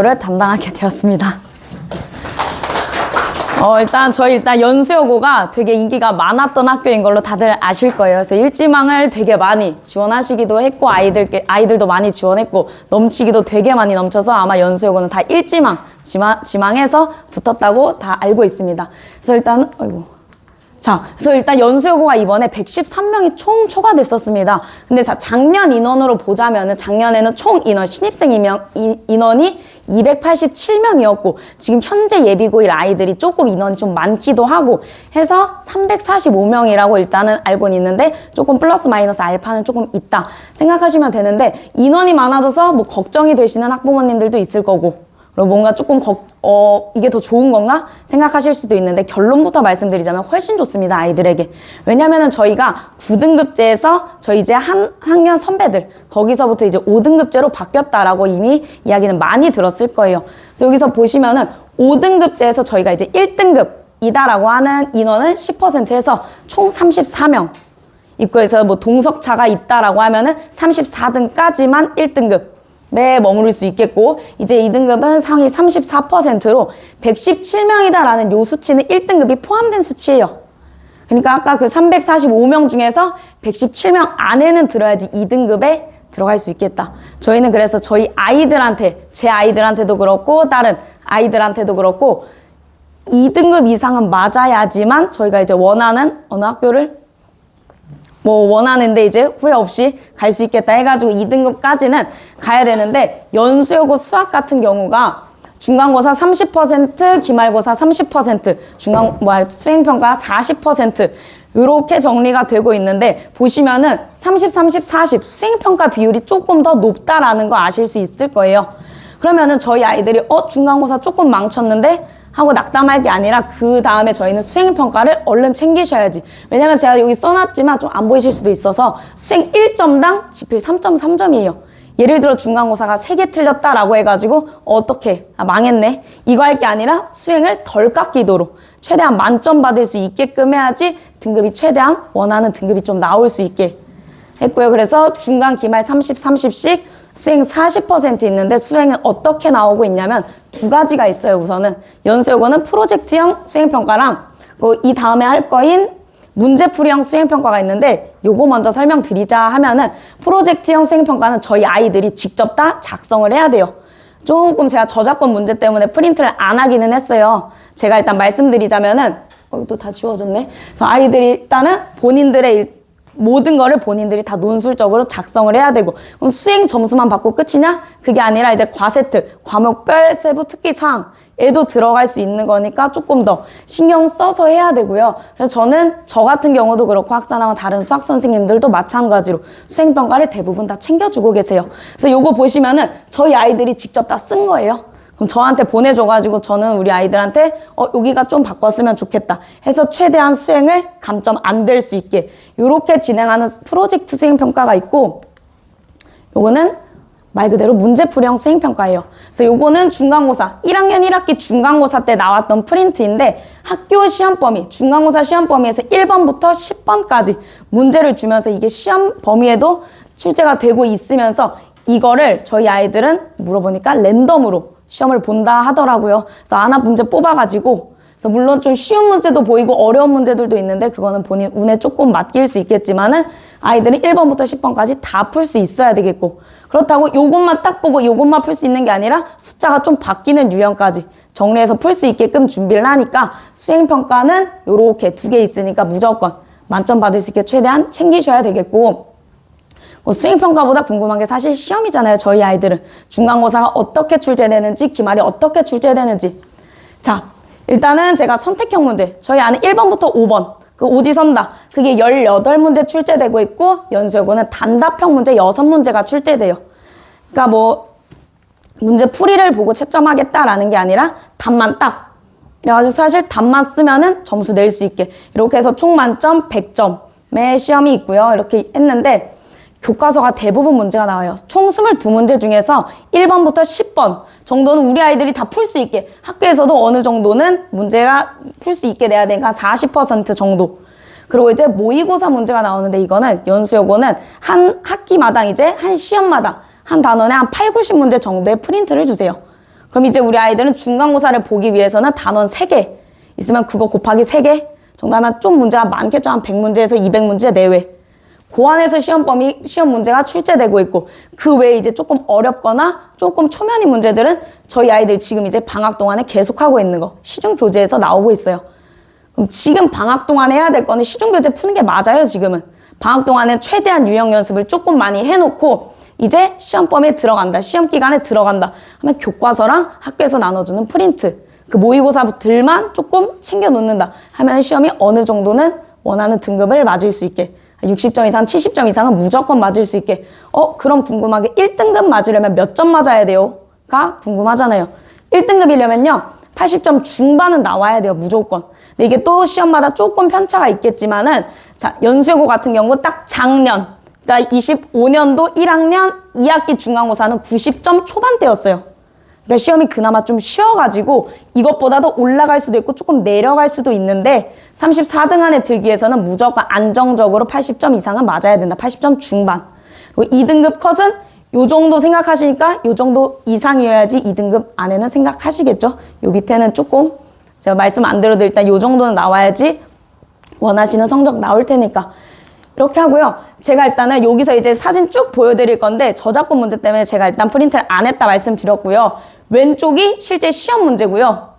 를 담당하게 되었습니다. 저희 연수여고가 되게 인기가 많았던 학교인 걸로 다들 아실 거예요. 그래서 일지망을 되게 많이 지원하시기도 했고, 아이들도 많이 지원했고, 넘치기도 되게 많이 넘쳐서 아마 연수여고는 다 지망해서 붙었다고 다 알고 있습니다. 그래서 일단 연수여고가 이번에 113명이 총 초과됐었습니다. 근데 작년 인원으로 보자면은 작년에는 총 신입생 인원이 287명이었고, 지금 현재 예비고일 아이들이 조금 인원이 좀 많기도 하고 해서 345명이라고 일단은 알고는 있는데, 조금 플러스 마이너스 알파는 조금 있다 생각하시면 되는데, 인원이 많아져서 뭐 걱정이 되시는 학부모님들도 있을 거고, 그리고 뭔가 조금 이게 더 좋은 건가 생각하실 수도 있는데, 결론부터 말씀드리자면 훨씬 좋습니다, 아이들에게. 왜냐면은 저희가 9등급제에서 저희 이제 한 학년 선배들 거기서부터 이제 5등급제로 바뀌었다라고 이미 이야기는 많이 들었을 거예요. 그래서 여기서 보시면은 5등급제에서 저희가 이제 1등급이다라고 하는 인원은 10%에서 총 34명 입구에서 뭐 동석차가 있다라고 하면은 34등까지만 1등급 네, 머무를 수 있겠고, 이제 2등급은 상위 34%로 117명이다라는 요 수치는 1등급이 포함된 수치예요. 그러니까 아까 그 345명 중에서 117명 안에는 들어야지 2등급에 들어갈 수 있겠다. 저희는 그래서 저희 아이들한테, 제 아이들한테도 그렇고, 다른 아이들한테도 그렇고, 2등급 이상은 맞아야지만 저희가 이제 원하는 어느 학교를 원하는데 이제 후회 없이 갈 수 있겠다 해가지고 2등급까지는 가야 되는데, 연수여고 수학 같은 경우가 중간고사 30%, 기말고사 30%, 수행평가 40% 이렇게 정리가 되고 있는데, 보시면은 30, 30, 40 수행평가 비율이 조금 더 높다라는 거 아실 수 있을 거예요. 그러면은 저희 아이들이 중간고사 조금 망쳤는데 하고 낙담할 게 아니라, 그 다음에 저희는 수행평가를 얼른 챙기셔야지. 왜냐면 제가 여기 써놨지만 좀 안 보이실 수도 있어서 수행 1점당 지필 3.3점이에요. 예를 들어 중간고사가 3개 틀렸다라고 해가지고 어떻게 망했네 이거 할 게 아니라 수행을 덜 깎이도록 최대한 만점 받을 수 있게끔 해야지 등급이 최대한 원하는 등급이 좀 나올 수 있게 했고요. 그래서 중간 기말 30, 30씩 수행 40% 있는데, 수행은 어떻게 나오고 있냐면 두 가지가 있어요. 우선은 연수여고는 프로젝트형 수행평가랑 이 다음에 할 거인 문제풀이형 수행평가가 있는데, 요거 먼저 설명드리자 하면은, 프로젝트형 수행평가는 저희 아이들이 직접 다 작성을 해야 돼요. 조금 제가 저작권 문제 때문에 프린트를 안 하기는 했어요. 제가 일단 말씀드리자면은 또 다 지워졌네. 그래서 아이들이 일단은 본인들의 모든 거를 본인들이 다 논술적으로 작성을 해야 되고, 그럼 수행 점수만 받고 끝이냐? 그게 아니라 이제 과세특, 과목별 세부 특기 사항에도 들어갈 수 있는 거니까 조금 더 신경 써서 해야 되고요. 그래서 저 같은 경우도 그렇고 학사나와 다른 수학 선생님들도 마찬가지로 수행평가를 대부분 다 챙겨주고 계세요. 그래서 요거 보시면은 저희 아이들이 직접 다 쓴 거예요. 그럼 저한테 보내줘가지고 저는 우리 아이들한테 여기가 좀 바꿨으면 좋겠다 해서 최대한 수행을 감점 안 될 수 있게 이렇게 진행하는 프로젝트 수행평가가 있고, 요거는 말 그대로 문제풀이형 수행평가예요. 그래서 요거는 중간고사 1학년 1학기 중간고사 때 나왔던 프린트인데, 학교 시험 범위, 중간고사 시험 범위에서 1번부터 10번까지 문제를 주면서 이게 시험 범위에도 출제가 되고 있으면서, 이거를 저희 아이들은 물어보니까 랜덤으로 시험을 본다 하더라고요. 그래서 하나 문제 뽑아가지고, 그래서 물론 좀 쉬운 문제도 보이고 어려운 문제들도 있는데, 그거는 본인 운에 조금 맡길 수 있겠지만은 아이들은 1번부터 10번까지 다 풀 수 있어야 되겠고, 그렇다고 요것만 딱 보고 요것만 풀 수 있는 게 아니라 숫자가 좀 바뀌는 유형까지 정리해서 풀 수 있게끔 준비를 하니까, 수행평가는 요렇게 2개 있으니까 무조건 만점 받을 수 있게 최대한 챙기셔야 되겠고, 수행평가보다 궁금한 게 사실 시험이잖아요. 저희 아이들은 중간고사가 어떻게 출제되는지, 기말이 어떻게 출제되는지. 자, 일단은 제가 선택형 문제, 저희 안에 1번부터 5번 그 오지선다, 그게 18문제 출제되고 있고, 연수여고는 단답형 문제 6문제가 출제돼요. 그러니까 문제 풀이를 보고 채점하겠다라는 게 아니라 답만 딱, 그래가지고 사실 답만 쓰면은 점수 낼 수 있게 이렇게 해서 총 만점 100점의 시험이 있고요. 이렇게 했는데, 교과서가 대부분 문제가 나와요. 총 22문제 중에서 1번부터 10번 정도는 우리 아이들이 다 풀 수 있게, 학교에서도 어느 정도는 문제가 풀 수 있게 내야 되니까 40% 정도. 그리고 이제 모의고사 문제가 나오는데, 이거는 연수여고는 한 학기마당 이제 한 시험마다 한 단원에 한 8, 90문제 정도의 프린트를 주세요. 그럼 이제 우리 아이들은 중간고사를 보기 위해서는 단원 3개 있으면 그거 곱하기 3개 정도 하면 좀 문제가 많겠죠. 한 100문제에서 200문제 내외. 고안에서 시험 문제가 출제되고 있고 그 외에 이제 조금 어렵거나 조금 초면인 문제들은 저희 아이들 지금 이제 방학 동안에 계속하고 있는 거 시중교재에서 나오고 있어요. 그럼 지금 방학 동안에 해야 될 거는 시중교재 푸는 게 맞아요. 지금은 방학 동안에 최대한 유형 연습을 조금 많이 해놓고 이제 시험범위에 들어간다, 시험 기간에 들어간다 하면 교과서랑 학교에서 나눠주는 프린트 그 모의고사들만 조금 챙겨 놓는다 하면 시험이 어느 정도는 원하는 등급을 맞을 수 있게 60점 이상, 70점 이상은 무조건 맞을 수 있게 그럼 궁금하게 1등급 맞으려면 몇 점 맞아야 돼요? 가 궁금하잖아요. 1등급이려면요 80점 중반은 나와야 돼요. 무조건. 근데 이게 또 시험마다 조금 편차가 있겠지만은 자 연수여고 같은 경우 딱 작년 그러니까 25년도 1학년 2학기 중간고사는 90점 초반대였어요. 그러니까 시험이 그나마 좀 쉬워가지고 이것보다도 올라갈 수도 있고 조금 내려갈 수도 있는데 34등 안에 들기 위해서는 무조건 안정적으로 80점 이상은 맞아야 된다. 80점 중반. 그리고 2등급 컷은 요 정도 생각하시니까 요 정도 이상이어야지 2등급 안에는 생각하시겠죠. 요 밑에는 조금 제가 말씀 안 드려도 일단 요 정도는 나와야지 원하시는 성적 나올 테니까 이렇게 하고요. 제가 일단은 여기서 이제 사진 쭉 보여드릴 건데 저작권 문제 때문에 제가 일단 프린트를 안 했다 말씀드렸고요. 왼쪽이 실제 시험 문제고요.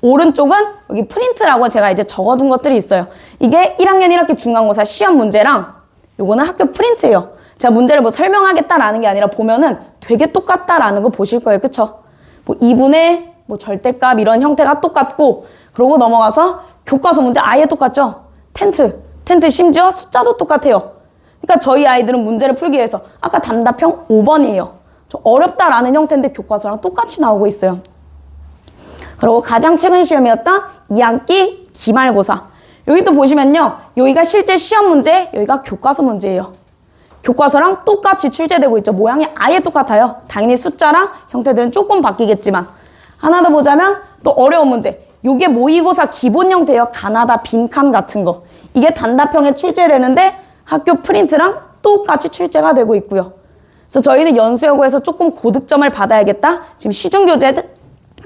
오른쪽은 여기 프린트라고 제가 이제 적어둔 것들이 있어요. 이게 1학년 1학기 중간고사 시험 문제랑 요거는 학교 프린트예요. 제가 문제를 뭐 설명하겠다라는 게 아니라 보면은 되게 똑같다라는 거 보실 거예요. 그쵸? 뭐 2분의 뭐 절대값 이런 형태가 똑같고 그러고 넘어가서 교과서 문제 아예 똑같죠? 텐트 심지어 숫자도 똑같아요. 그러니까 저희 아이들은 문제를 풀기 위해서 아까 단답형 5번이에요. 좀 어렵다라는 형태인데 교과서랑 똑같이 나오고 있어요. 그리고 가장 최근 시험이었던 2학기 기말고사. 여기 또 보시면요. 여기가 실제 시험 문제, 여기가 교과서 문제예요. 교과서랑 똑같이 출제되고 있죠. 모양이 아예 똑같아요. 당연히 숫자랑 형태들은 조금 바뀌겠지만 하나 더 보자면 또 어려운 문제. 요게 모의고사 기본 형태예요. 가나다 빈칸 같은 거. 이게 단답형에 출제되는데 학교 프린트랑 똑같이 출제가 되고 있고요. 그래서 저희는 연수여고에서 조금 고득점을 받아야겠다. 지금 시중교재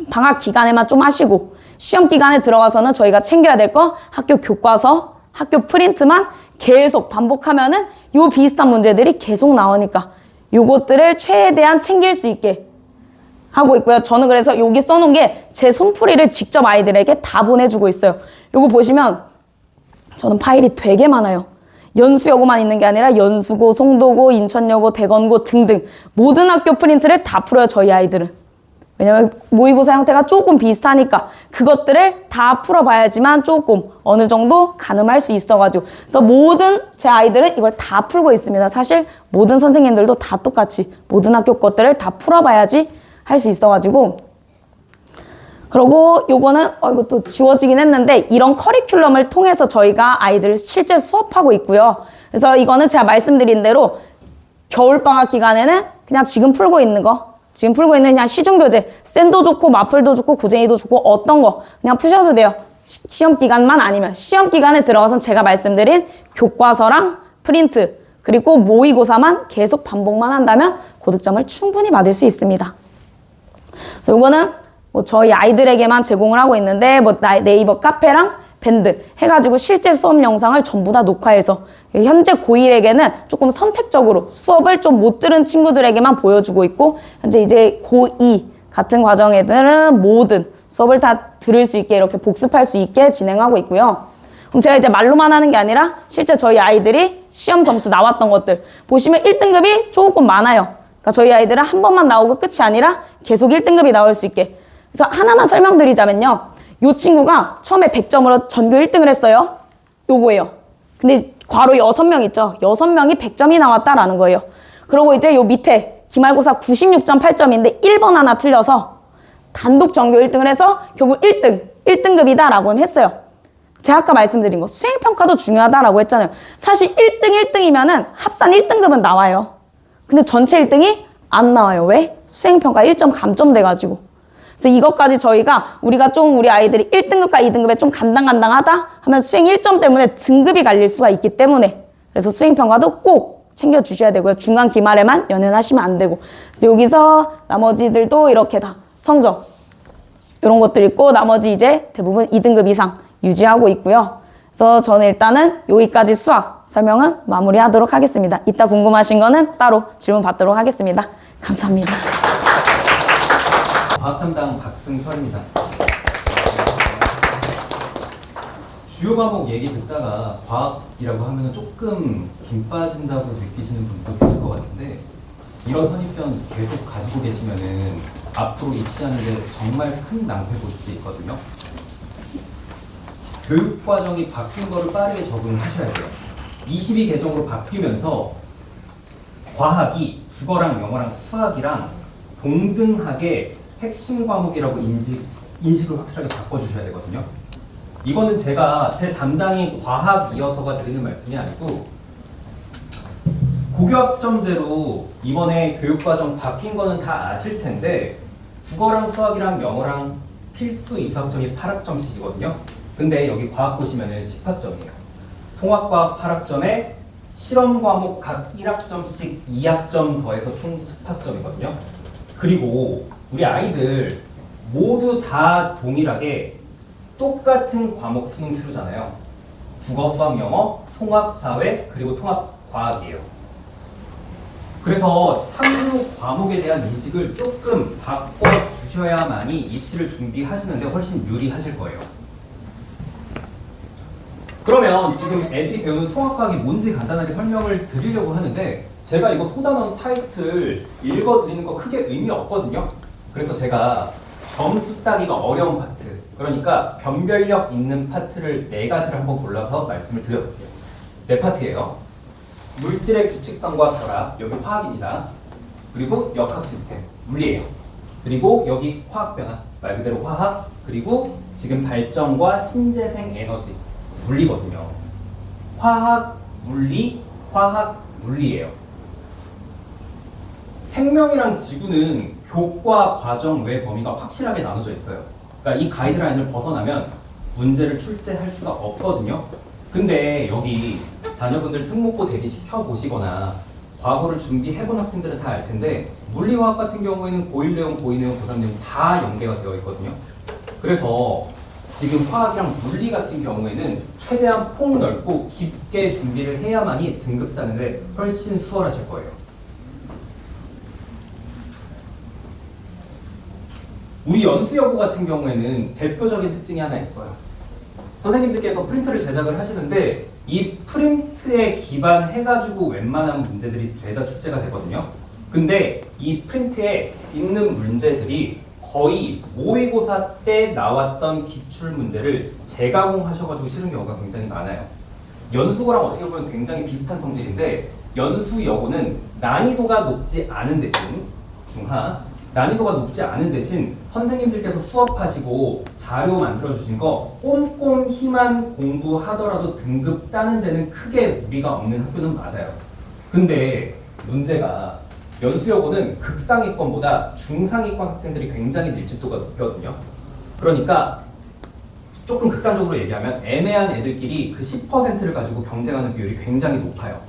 방학 기간에만 좀 하시고 시험 기간에 들어가서는 저희가 챙겨야 될 거 학교 교과서, 학교 프린트만 계속 반복하면은 요 비슷한 문제들이 계속 나오니까 요것들을 최대한 챙길 수 있게 하고 있고요. 저는 그래서 여기 써놓은 게 제 손풀이를 직접 아이들에게 다 보내주고 있어요. 요거 보시면 저는 파일이 되게 많아요. 연수여고만 있는 게 아니라 연수고, 송도고, 인천여고, 대건고 등등 모든 학교 프린트를 다 풀어요. 저희 아이들은. 왜냐면 모의고사 형태가 조금 비슷하니까 그것들을 다 풀어봐야지만 조금 어느 정도 가늠할 수 있어가지고 그래서 모든 제 아이들은 이걸 다 풀고 있습니다. 사실 모든 선생님들도 다 똑같이 모든 학교 것들을 다 풀어봐야지 할 수 있어가지고 그리고 요거는 이것도 지워지긴 했는데 이런 커리큘럼을 통해서 저희가 아이들을 실제 수업하고 있고요. 그래서 이거는 제가 말씀드린 대로 겨울방학 기간에는 그냥 지금 풀고 있는 그냥 시중교재 센도 좋고 마플도 좋고 고쟁이도 좋고 어떤 거 그냥 푸셔도 돼요. 시험 기간만 아니면 시험 기간에 들어가서 제가 말씀드린 교과서랑 프린트 그리고 모의고사만 계속 반복만 한다면 고득점을 충분히 받을 수 있습니다. 그래서 이거는 뭐 저희 아이들에게만 제공을 하고 있는데 뭐 네이버 카페랑 밴드 해가지고 실제 수업 영상을 전부 다 녹화해서 현재 고1에게는 조금 선택적으로 수업을 좀 못 들은 친구들에게만 보여주고 있고 현재 이제 고2 같은 과정 애들은 모든 수업을 다 들을 수 있게 이렇게 복습할 수 있게 진행하고 있고요. 그럼 제가 이제 말로만 하는 게 아니라 실제 저희 아이들이 시험 점수 나왔던 것들 보시면 1등급이 조금 많아요. 그러니까 저희 아이들은 한 번만 나오고 끝이 아니라 계속 1등급이 나올 수 있게 그래서 하나만 설명드리자면요. 요 친구가 처음에 100점으로 전교 1등을 했어요. 요거예요. 근데 괄호 6명 있죠. 6명이 100점이 나왔다라는 거예요. 그리고 이제 요 밑에 기말고사 96.8점인데 1번 하나 틀려서 단독 전교 1등을 해서 결국 1등급이다라고는 했어요. 제가 아까 말씀드린 거 수행평가도 중요하다라고 했잖아요. 사실 1등 1등이면은 합산 1등급은 나와요. 근데 전체 1등이 안 나와요. 왜? 수행평가 1점 감점돼가지고. 그래서 이것까지 저희가 우리가 좀 우리 아이들이 1등급과 2등급에 좀 간당간당하다 하면 수행 1점 때문에 등급이 갈릴 수가 있기 때문에 그래서 수행평가도 꼭 챙겨주셔야 되고요. 중간 기말에만 연연하시면 안 되고 그래서 여기서 나머지들도 이렇게 다 성적 이런 것들 있고 나머지 이제 대부분 2등급 이상 유지하고 있고요. 그래서 저는 일단은 여기까지 수학 설명은 마무리하도록 하겠습니다. 이따 궁금하신 거는 따로 질문 받도록 하겠습니다. 감사합니다. 과학 담당 박승철입니다. 주요 과목 얘기 듣다가 과학이라고 하면 조금 김 빠진다고 느끼시는 분도 계실 것 같은데 이런 선입견 계속 가지고 계시면은 앞으로 입시하는데 정말 큰 낭패 보실 수 있거든요. 교육 과정이 바뀐 거를 빠르게 적응하셔야 돼요. 22개정으로 바뀌면서 과학이 국어랑 영어랑 수학이랑 동등하게 핵심 과목이라고 인식을 확실하게 바꿔주셔야 되거든요. 이거는 제가 제 담당이 과학이어서가 드리는 말씀이 아니고 고교학점제로 이번에 교육과정 바뀐 거는 다 아실 텐데 국어랑 수학이랑 영어랑 필수 이수학점이 8학점씩이거든요. 근데 여기 과학 보시면은 10학점이에요. 통합과학 8학점에 실험 과목 각 1학점씩 2학점 더해서 총 10학점이거든요. 그리고 우리 아이들 모두 다 동일하게 똑같은 과목 수능 치르잖아요. 국어, 수학, 영어, 통합, 사회, 그리고 통합 과학이에요. 그래서 탐구 과목에 대한 인식을 조금 바꿔주셔야만이 입시를 준비하시는데 훨씬 유리하실 거예요. 그러면 지금 애들이 배우는 통합과학이 뭔지 간단하게 설명을 드리려고 하는데 제가 이거 소단원 타이틀 읽어드리는 거 크게 의미 없거든요. 그래서 제가 점수 따기가 어려운 파트, 그러니까 변별력 있는 파트를 4가지를 한번 골라서 말씀을 드려볼게요. 4파트예요. 물질의 규칙성과 결합, 여기 화학입니다. 그리고 역학 시스템, 물리예요. 그리고 여기 화학 변화, 말 그대로 화학, 그리고 지금 발전과 신재생 에너지, 물리거든요. 화학, 물리, 화학, 물리예요. 생명이랑 지구는 교과 과정 외 범위가 확실하게 나눠져 있어요. 그러니까 이 가이드라인을 벗어나면 문제를 출제할 수가 없거든요. 근데 여기 자녀분들 특목고 대비시켜 보시거나 과거를 준비해본 학생들은 다 알 텐데 물리화학 같은 경우에는 고1 내용, 고2 내용, 고3 내용 다 연계가 되어 있거든요. 그래서 지금 화학이랑 물리 같은 경우에는 최대한 폭 넓고 깊게 준비를 해야만이 등급 따는데 훨씬 수월하실 거예요. 우리 연수여고 같은 경우에는 대표적인 특징이 하나 있어요. 선생님들께서 프린트를 제작을 하시는데 이 프린트에 기반해가지고 웬만한 문제들이 죄다 출제가 되거든요. 근데 이 프린트에 있는 문제들이 거의 모의고사 때 나왔던 기출문제를 재가공하셔가지고 실은 경우가 굉장히 많아요. 연수고랑 어떻게 보면 굉장히 비슷한 성질인데 연수여고는 난이도가 높지 않은 대신 중하 난이도가 높지 않은 대신 선생님들께서 수업하시고 자료 만들어주신 거 꼼꼼히만 공부하더라도 등급 따는 데는 크게 무리가 없는 학교는 맞아요. 근데 문제가 연수여고는 극상위권보다 중상위권 학생들이 굉장히 밀집도가 높거든요. 그러니까 조금 극단적으로 얘기하면 애매한 애들끼리 그 10%를 가지고 경쟁하는 비율이 굉장히 높아요.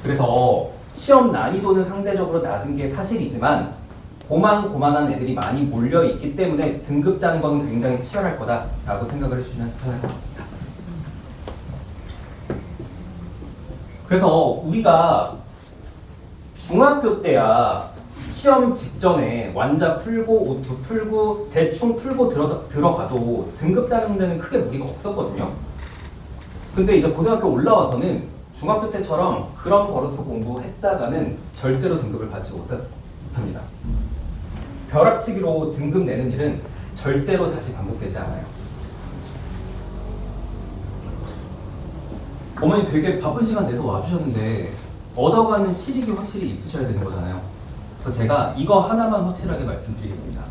그래서 시험 난이도는 상대적으로 낮은 게 사실이지만 고만고만한 애들이 많이 몰려있기 때문에 등급 따는 거는 굉장히 치열할 거다라고 생각을 해주시면 편할 것 같습니다. 그래서 우리가 중학교 때야 시험 직전에 완자 풀고 오투 풀고 대충 풀고 들어가도 등급 따는 데는 크게 무리가 없었거든요. 근데 이제 고등학교 올라와서는 중학교 때처럼 그런 버릇으로 공부했다가는 절대로 등급을 받지 못합니다. 벼락치기로 등급 내는 일은 절대로 다시 반복되지 않아요. 어머니 되게 바쁜 시간 내서 와주셨는데 얻어가는 실익이 확실히 있으셔야 되는 거잖아요. 그래서 제가 이거 하나만 확실하게 말씀드리겠습니다.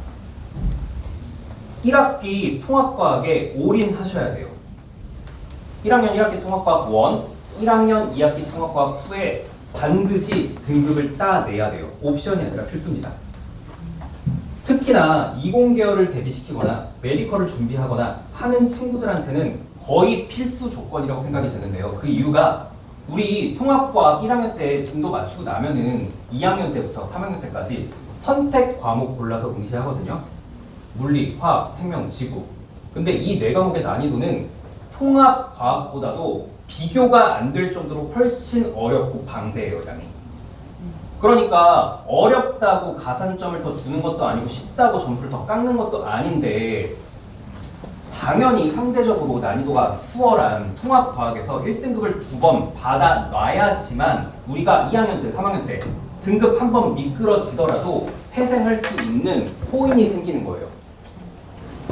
1학기 통합과학에 올인하셔야 돼요. 1학년 1학기 통합과학 1, 1학년 2학기 통합과학 2에 반드시 등급을 따내야 돼요. 옵션이 아니라 필수입니다. 특히나 이공계열을 대비시키거나 메디컬을 준비하거나 하는 친구들한테는 거의 필수 조건이라고 생각이 드는데요. 그 이유가 우리 통합과학 1학년 때 진도 맞추고 나면은 2학년 때부터 3학년 때까지 선택 과목 골라서 응시하거든요. 물리, 화학, 생명, 지구. 근데 이 네 과목의 난이도는 통합 과학보다도 비교가 안 될 정도로 훨씬 어렵고 방대해요, 양이. 그러니까 어렵다고 가산점을 더 주는 것도 아니고 쉽다고 점수를 더 깎는 것도 아닌데 당연히 상대적으로 난이도가 수월한 통합과학에서 1등급을 2번 받아놔야지만 우리가 2학년 때, 3학년 때 등급 한 번 미끄러지더라도 회생할 수 있는 포인이 생기는 거예요.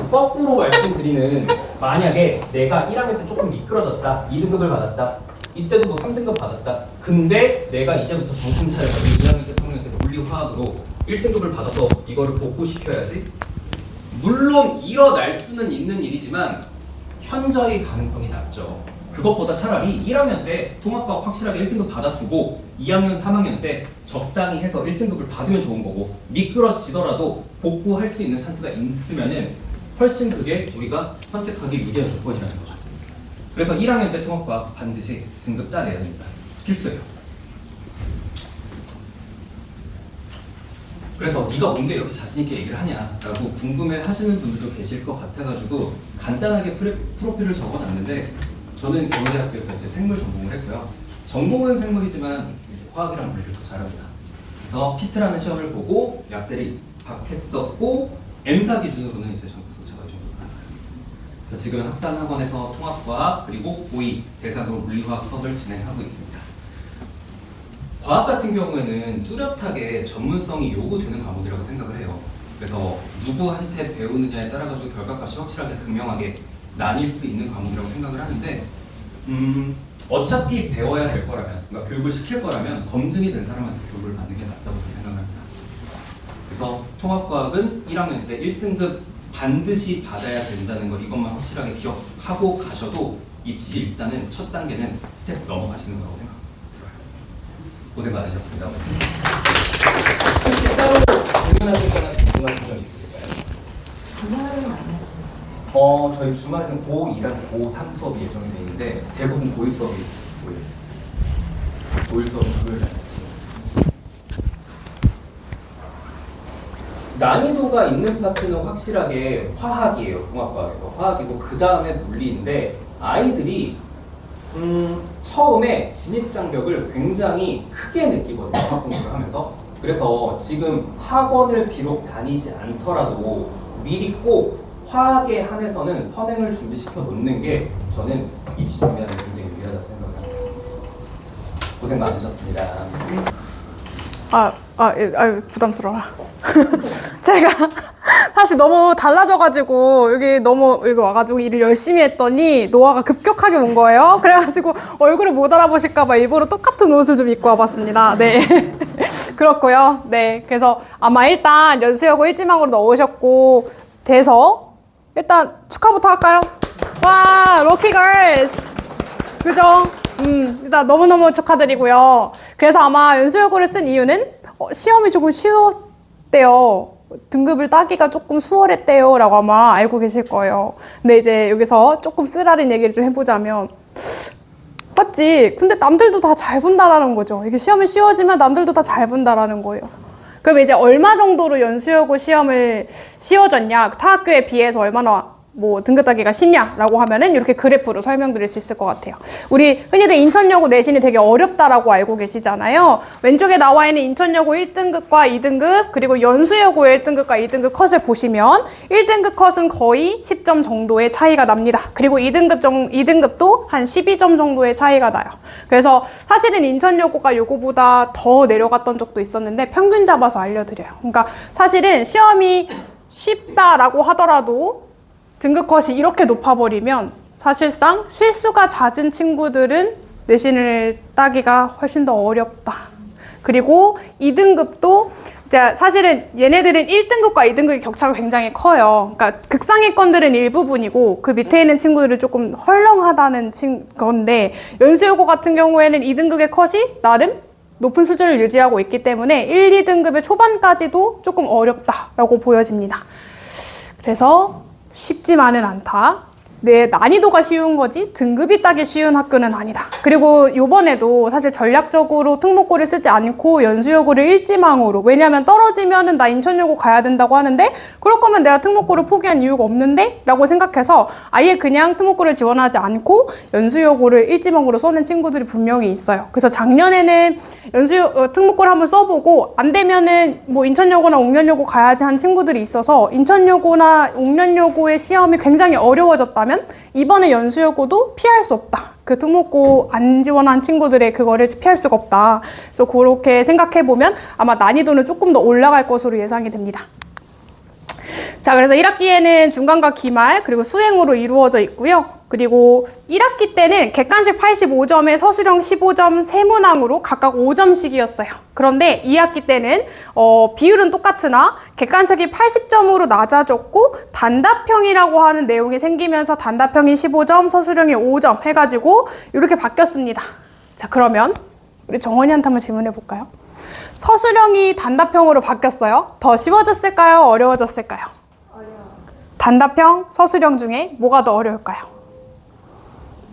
거꾸로 말씀드리는 만약에 내가 1학년 때 조금 미끄러졌다, 2등급을 받았다, 이때도 뭐 3등급 받았다. 근데 내가 이제부터 정신 차려가지고 2학년 때, 3학년 때 물리화학으로 1등급을 받아서 이거를 복구시켜야지. 물론 일어날 수는 있는 일이지만 현저히 가능성이 낮죠. 그것보다 차라리 1학년 때 통합과학 확실하게 1등급 받아주고 2학년, 3학년 때 적당히 해서 1등급을 받으면 좋은 거고 미끄러지더라도 복구할 수 있는 찬스가 있으면은 훨씬 그게 우리가 선택하기 유리한 조건이라는 거죠. 그래서 1학년 때 통합과학 반드시 등급 따내야 됩니다. 필수예요. 그래서 네가 뭔데 이렇게 자신 있게 얘기를 하냐라고 궁금해 하시는 분들도 계실 것 같아가지고 간단하게 프로필을 적어놨는데 저는 경희대학교에서 이제 생물 전공을 했고요. 전공은 생물이지만 화학이랑 물리를 더 잘합니다. 그래서 피트라는 시험을 보고 약대를 입학했었고 M사 기준으로는 이제 전국 도차가 이 정도 나왔어요. 그래서 지금 학산학원에서 통합과학 그리고 고2 대상으로 물리화학 수업을 진행하고 있습니다. 과학 같은 경우에는 뚜렷하게 전문성이 요구되는 과목이라고 생각을 해요. 그래서 누구한테 배우느냐에 따라 가지고 결과값이 확실하게 극명하게 나뉠 수 있는 과목이라고 생각을 하는데 어차피 배워야 될 거라면 그러니까 교육을 시킬 거라면 검증이 된 사람한테 교육을 받는 게 낫다고 저는 생각합니다. 그래서 통합과학은 1학년 때 1등급 반드시 받아야 된다는 거 이것만 확실하게 기억하고 가셔도 입시 일단은 첫 단계는 스텝 넘어가시는 거라고 생각합니다. 고생 많으셨습니다. 혹시 따로 질문하실 거나 궁금하신 점 있으실까요? 주말은 안 하시나요? 저희 주말에는 고2랑 고3 수업이 예정이 되어 있는데 대부분 고1 수업이 모여있습니다. 고1 수업은 금요일 날 난이도가 있는 파트는 확실하게 화학이에요. 통합과학에서 화학이고 그 다음에 물리인데 아이들이 처음에 진입장벽을 굉장히 크게 느끼거든요. 화학 공부를 하면서. 그래서 지금 학원을 비록 다니지 않더라도 미리 꼭 화학에 한해서는 선행을 준비시켜 놓는 게 저는 입시 준비하는 데 굉장히 유리하다고 생각합니다. 고생 많으셨습니다. 부담스러워. 제가 사실 너무 달라져가지고 여기 와가지고 일을 열심히 했더니 노화가 급격하게 온 거예요. 그래가지고 얼굴을 못 알아보실까봐 일부러 똑같은 옷을 좀 입고 와봤습니다. 네. 그렇고요. 네. 그래서 아마 일단 연수여고 일지망으로 넣으셨고 돼서 일단 축하부터 할까요? 와, 럭키걸스. 그죠? 일단 너무너무 축하드리고요. 그래서 아마 연수여고를 쓴 이유는 시험이 조금 쉬웠대요. 등급을 따기가 조금 수월했대요 라고 아마 알고 계실 거예요. 근데 이제 여기서 조금 쓰라린 얘기를 좀 해보자면 맞지? 근데 남들도 다 잘 본다라는 거죠. 이게 시험이 쉬워지면 남들도 다 잘 본다라는 거예요. 그럼 이제 얼마 정도로 연수여고 시험을 쉬워졌냐, 타 학교에 비해서 얼마나 뭐 등급 따기가 쉽냐라고 하면은 이렇게 그래프로 설명드릴 수 있을 것 같아요. 우리 흔히들 인천여고 내신이 되게 어렵다라고 알고 계시잖아요. 왼쪽에 나와 있는 인천여고 1등급과 2등급 그리고 연수여고의 1등급과 2등급 컷을 보시면 1등급 컷은 거의 10점 정도의 차이가 납니다. 그리고 2등급도 한 12점 정도의 차이가 나요. 그래서 사실은 인천여고가 요거보다 더 내려갔던 적도 있었는데 평균 잡아서 알려드려요. 그러니까 사실은 시험이 쉽다라고 하더라도 등급 컷이 이렇게 높아버리면 사실상 실수가 잦은 친구들은 내신을 따기가 훨씬 더 어렵다. 그리고 2등급도 이제 사실은 얘네들은 1등급과 2등급의 격차가 굉장히 커요. 그러니까 극상위권들은 일부분이고 그 밑에 있는 친구들은 조금 헐렁하다는 건데 연수여고 같은 경우에는 2등급의 컷이 나름 높은 수준을 유지하고 있기 때문에 1, 2등급의 초반까지도 조금 어렵다라고 보여집니다. 그래서 쉽지만은 않다. 내 난이도가 쉬운 거지 등급이 따기 쉬운 학교는 아니다. 그리고 요번에도 사실 전략적으로 특목고를 쓰지 않고 연수여고를 일지망으로, 왜냐면 떨어지면은 나 인천여고 가야 된다고 하는데 그럴 거면 내가 특목고를 포기한 이유가 없는데? 라고 생각해서 아예 그냥 특목고를 지원하지 않고 연수여고를 일지망으로 써는 친구들이 분명히 있어요. 그래서 작년에는 특목고를 한번 써보고 안 되면은 뭐 인천여고나 옥년여고 가야지 한 친구들이 있어서 인천여고나 옥년여고의 시험이 굉장히 어려워졌다면 이번에 연수여고도 피할 수 없다. 그 특목고 안 지원한 친구들의 그거를 피할 수가 없다. 그래서 그렇게 생각해보면 아마 난이도는 조금 더 올라갈 것으로 예상이 됩니다. 자, 그래서 1학기에는 중간과 기말 그리고 수행으로 이루어져 있고요. 그리고 1학기 때는 객관식 85점에 서술형 15점 세문항으로 각각 5점씩이었어요. 그런데 2학기 때는 비율은 똑같으나 객관식이 80점으로 낮아졌고 단답형이라고 하는 내용이 생기면서 단답형이 15점, 서술형이 5점 해가지고 이렇게 바뀌었습니다. 자, 그러면 우리 정원이한테 한번 질문해 볼까요? 서술형이 단답형으로 바뀌었어요. 더 쉬워졌을까요? 어려워졌을까요? 단답형, 서술형 중에 뭐가 더 어려울까요?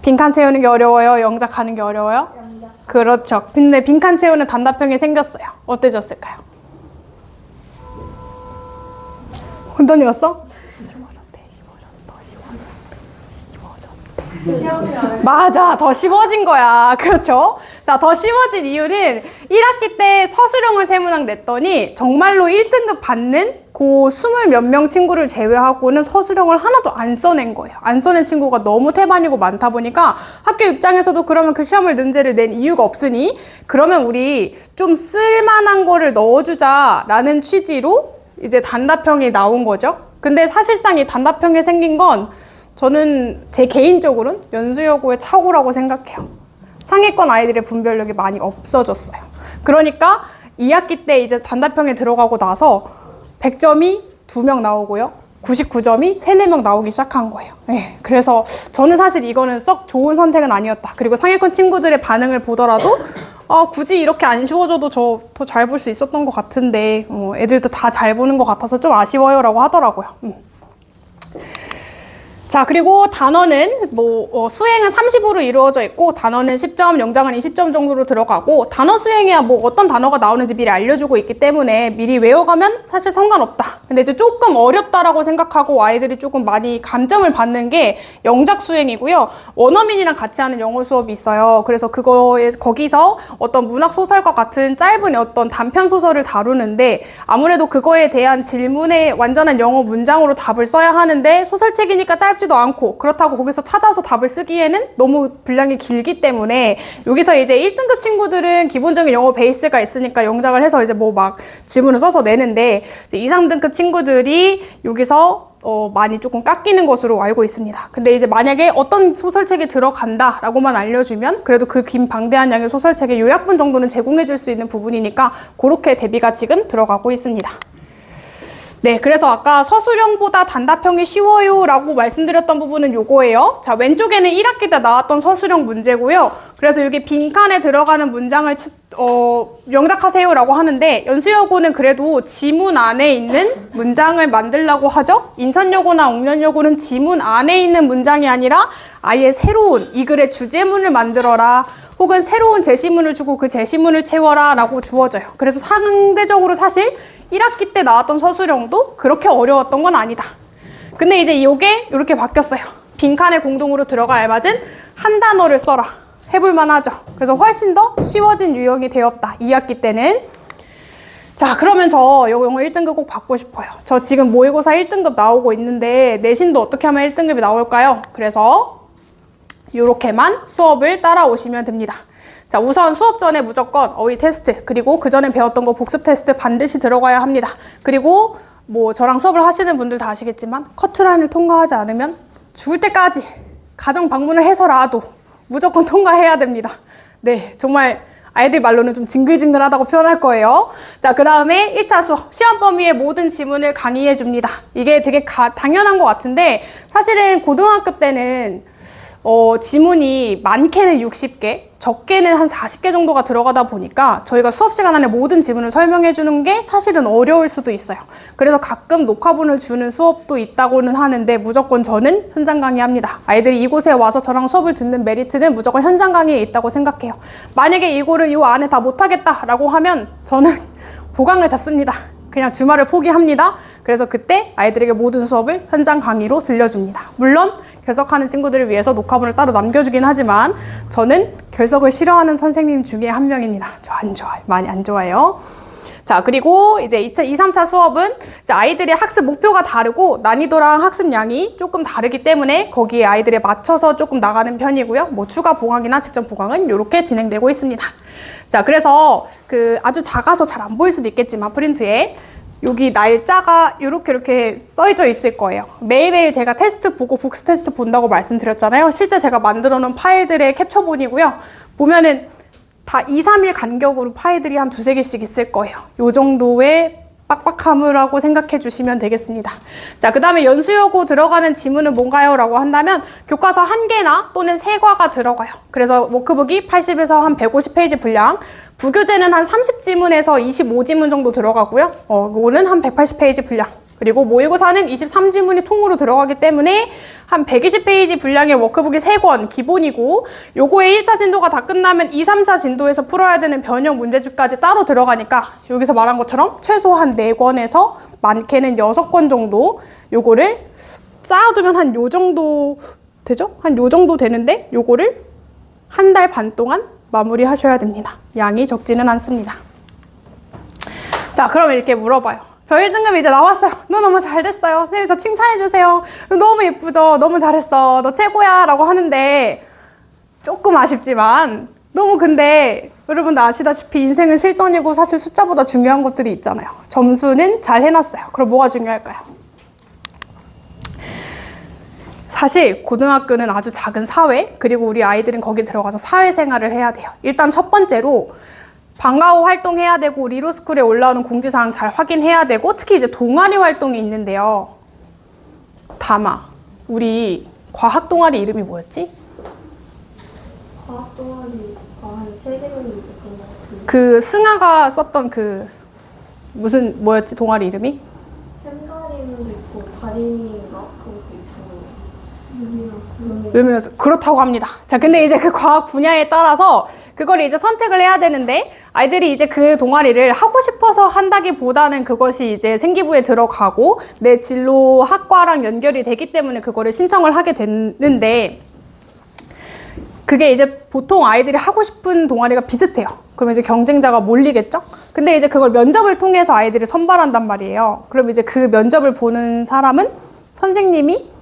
빈칸 채우는 게 어려워요? 영작하는 게 어려워요? 영작. 그렇죠. 근데 빈칸 채우는 단답형이 생겼어요. 어때졌을까요? 혼돈이었어? 맞아, 더 쉬워진 거야. 그렇죠? 자, 더 쉬워진 이유는 1학기 때 서술형을 세문항 냈더니 정말로 1등급 받는 그 20 몇 명 친구를 제외하고는 서술형을 하나도 안 써낸 거예요. 안 써낸 친구가 너무 태반이고 많다 보니까 학교 입장에서도 그러면 그 시험을 능제를 낸 이유가 없으니 그러면 우리 좀 쓸만한 거를 넣어주자라는 취지로 이제 단답형이 나온 거죠. 근데 사실상 이 단답형이 생긴 건 저는 제 개인적으로는 연수여고의 착오라고 생각해요. 상위권 아이들의 분별력이 많이 없어졌어요. 그러니까 2학기 때 이제 단답형에 들어가고 나서 100점이 2명 나오고요. 99점이 3, 4명 나오기 시작한 거예요. 네, 그래서 저는 사실 이거는 썩 좋은 선택은 아니었다. 그리고 상위권 친구들의 반응을 보더라도 굳이 이렇게 안 쉬워져도 저 더 잘 볼 수 있었던 것 같은데 애들도 다 잘 보는 것 같아서 좀 아쉬워요 라고 하더라고요. 자, 그리고 단원은 수행은 30으로 이루어져 있고 단원은 10점, 영장은 20점 정도로 들어가고 단어 수행이야 어떤 단어가 나오는지 미리 알려주고 있기 때문에 미리 외워가면 사실 상관없다. 근데 이제 조금 어렵다라고 생각하고 아이들이 조금 많이 감점을 받는 게 영작 수행이고요. 원어민이랑 같이 하는 영어 수업이 있어요. 그래서 거기서 어떤 문학 소설과 같은 짧은 어떤 단편 소설을 다루는데 아무래도 그거에 대한 질문에 완전한 영어 문장으로 답을 써야 하는데 소설책이니까 짧지도 않고 그렇다고 거기서 찾아서 답을 쓰기에는 너무 분량이 길기 때문에 여기서 이제 1등급 친구들은 기본적인 영어 베이스가 있으니까 영작을 해서 이제 막 지문을 써서 내는데 2, 3등급 친구들이 여기서 많이 조금 깎이는 것으로 알고 있습니다. 근데 이제 만약에 어떤 소설책이 들어간다 라고만 알려주면 그래도 그 긴 방대한 양의 소설책의 요약본 정도는 제공해 줄 수 있는 부분이니까 그렇게 대비가 지금 들어가고 있습니다. 네, 그래서 아까 서술형보다 단답형이 쉬워요 라고 말씀드렸던 부분은 요거예요. 자, 왼쪽에는 1학기 때 나왔던 서술형 문제고요. 그래서 여기 빈칸에 들어가는 문장을 영작하세요 라고 하는데 연수여고는 그래도 지문 안에 있는 문장을 만들라고 하죠. 인천여고나 옥년여고는 지문 안에 있는 문장이 아니라 아예 새로운 이 글의 주제문을 만들어라 혹은 새로운 제시문을 주고 그 제시문을 채워라 라고 주어져요. 그래서 상대적으로 사실 1학기 때 나왔던 서술형도 그렇게 어려웠던 건 아니다. 근데 이제 이게 이렇게 바뀌었어요. 빈칸에 공동으로 들어갈 알맞은 한 단어를 써라. 해볼만 하죠. 그래서 훨씬 더 쉬워진 유형이 되었다. 2학기 때는. 자, 그러면 저 영어 1등급 꼭 받고 싶어요. 저 지금 모의고사 1등급 나오고 있는데 내신도 어떻게 하면 1등급이 나올까요? 그래서 이렇게만 수업을 따라오시면 됩니다. 자, 우선 수업 전에 무조건 어휘 테스트 그리고 그 전에 배웠던 거 복습 테스트 반드시 들어가야 합니다. 그리고 저랑 수업을 하시는 분들 다 아시겠지만 커트라인을 통과하지 않으면 죽을 때까지 가정 방문을 해서라도 무조건 통과해야 됩니다. 네, 정말 아이들 말로는 좀 징글징글하다고 표현할 거예요. 자, 그 다음에 1차 수업 시험 범위의 모든 지문을 강의해 줍니다. 이게 되게 당연한 것 같은데 사실은 고등학교 때는 지문이 많게는 60개 적게는 한 40개 정도가 들어가다 보니까 저희가 수업 시간 안에 모든 지문을 설명해 주는 게 사실은 어려울 수도 있어요. 그래서 가끔 녹화본을 주는 수업도 있다고는 하는데 무조건 저는 현장 강의합니다. 아이들이 이곳에 와서 저랑 수업을 듣는 메리트는 무조건 현장 강의에 있다고 생각해요. 만약에 이거를 이 안에 다 못하겠다라고 하면 저는 보강을 잡습니다. 그냥 주말을 포기합니다. 그래서 그때 아이들에게 모든 수업을 현장 강의로 들려줍니다. 물론 결석하는 친구들을 위해서 녹화본을 따로 남겨주긴 하지만 저는 결석을 싫어하는 선생님 중에 한 명입니다. 저 안 좋아요. 많이 안 좋아해요. 자, 그리고 이제 2, 3차 수업은 이제 아이들의 학습 목표가 다르고 난이도랑 학습량이 조금 다르기 때문에 거기에 아이들에 맞춰서 조금 나가는 편이고요. 뭐 추가 보강이나 직접 보강은 이렇게 진행되고 있습니다. 자, 그래서 그 아주 작아서 잘 안 보일 수도 있겠지만 프린트에 여기 날짜가 이렇게 써져 있을 거예요. 매일매일 제가 테스트 보고 복수 테스트 본다고 말씀드렸잖아요. 실제 제가 만들어 놓은 파일들의 캡처본이고요. 보면은 다 2, 3일 간격으로 파일들이 한 2, 3개씩 있을 거예요. 요 정도의 빡빡함이라고 생각해 주시면 되겠습니다. 자, 그 다음에 연수여고 들어가는 지문은 뭔가요? 라고 한다면 교과서 1개나 또는 3과가 들어가요. 그래서 워크북이 80에서 한 150페이지 분량, 부교재는 한 30지문에서 25지문 정도 들어가고요. 이거는 한 180페이지 분량. 그리고 모의고사는 23지문이 통으로 들어가기 때문에 한 120페이지 분량의 워크북이 3권 기본이고 요거의 1차 진도가 다 끝나면 2, 3차 진도에서 풀어야 되는 변형 문제집까지 따로 들어가니까 여기서 말한 것처럼 최소한 4권에서 많게는 6권 정도 요거를 쌓아두면 한 요 정도 되죠? 한 요 정도 되는데 요거를 한 달 반 동안 마무리 하셔야 됩니다. 양이 적지는 않습니다. 자, 그럼 이렇게 물어봐요. 저 1등급 이제 나왔어요. 너 너무 잘 됐어요. 선생님 저 칭찬해주세요. 너무 예쁘죠? 너무 잘했어. 너 최고야. 라고 하는데 조금 아쉽지만 너무 근데 여러분들 아시다시피 인생은 실전이고 사실 숫자보다 중요한 것들이 있잖아요. 점수는 잘 해놨어요. 그럼 뭐가 중요할까요? 사실 고등학교는 아주 작은 사회, 그리고 우리 아이들은 거기 들어가서 사회생활을 해야 돼요. 일단 첫 번째로 방과 후 활동해야 되고 리로스쿨에 올라오는 공지사항 잘 확인해야 되고 특히 이제 동아리 활동이 있는데요. 다마, 우리 과학 동아리 이름이 뭐였지? 과학 동아리 한 3개 정도 있었던 것 같은데. 그 승아가 썼던 그 무슨 뭐였지 동아리 이름이? 햄가림도 있고 다리미인가 그것도 있고 그러면서 그렇다고 합니다. 자, 근데 이제 그 과학 분야에 따라서 그걸 이제 선택을 해야 되는데 아이들이 이제 그 동아리를 하고 싶어서 한다기보다는 그것이 이제 생기부에 들어가고 내 진로 학과랑 연결이 되기 때문에 그거를 신청을 하게 됐는데 그게 이제 보통 아이들이 하고 싶은 동아리가 비슷해요. 그러면 이제 경쟁자가 몰리겠죠? 근데 이제 그걸 면접을 통해서 아이들이 선발한단 말이에요. 그럼 이제 그 면접을 보는 사람은 선생님이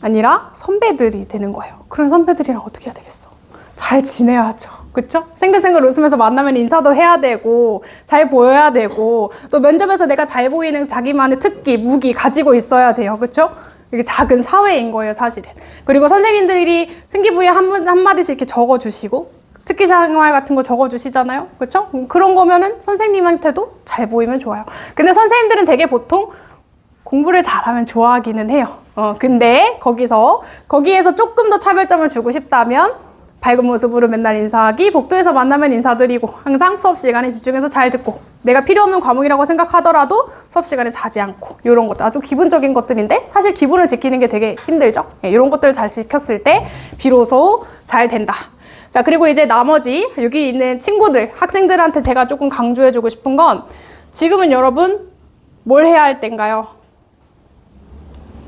아니라 선배들이 되는 거예요. 그런 선배들이랑 어떻게 해야 되겠어? 잘 지내야죠. 그쵸? 생글생글 웃으면서 만나면 인사도 해야 되고 잘 보여야 되고 또 면접에서 내가 잘 보이는 자기만의 특기, 무기 가지고 있어야 돼요. 그쵸? 이게 작은 사회인 거예요, 사실은. 그리고 선생님들이 생기부에 한마디씩 이렇게 적어주시고 특기생활 같은 거 적어주시잖아요. 그쵸? 그런 거면은 선생님한테도 잘 보이면 좋아요. 근데 선생님들은 되게 보통 공부를 잘하면 좋아하기는 해요. 근데 거기에서 조금 더 차별점을 주고 싶다면 밝은 모습으로 맨날 인사하기, 복도에서 만나면 인사드리고 항상 수업 시간에 집중해서 잘 듣고 내가 필요 없는 과목이라고 생각하더라도 수업 시간에 자지 않고 이런 것들 아주 기본적인 것들인데 사실 기본을 지키는 게 되게 힘들죠. 이런 것들을 잘 지켰을 때 비로소 잘 된다. 자, 그리고 이제 나머지 여기 있는 친구들, 학생들한테 제가 조금 강조해주고 싶은 건 지금은 여러분 뭘 해야 할 때인가요?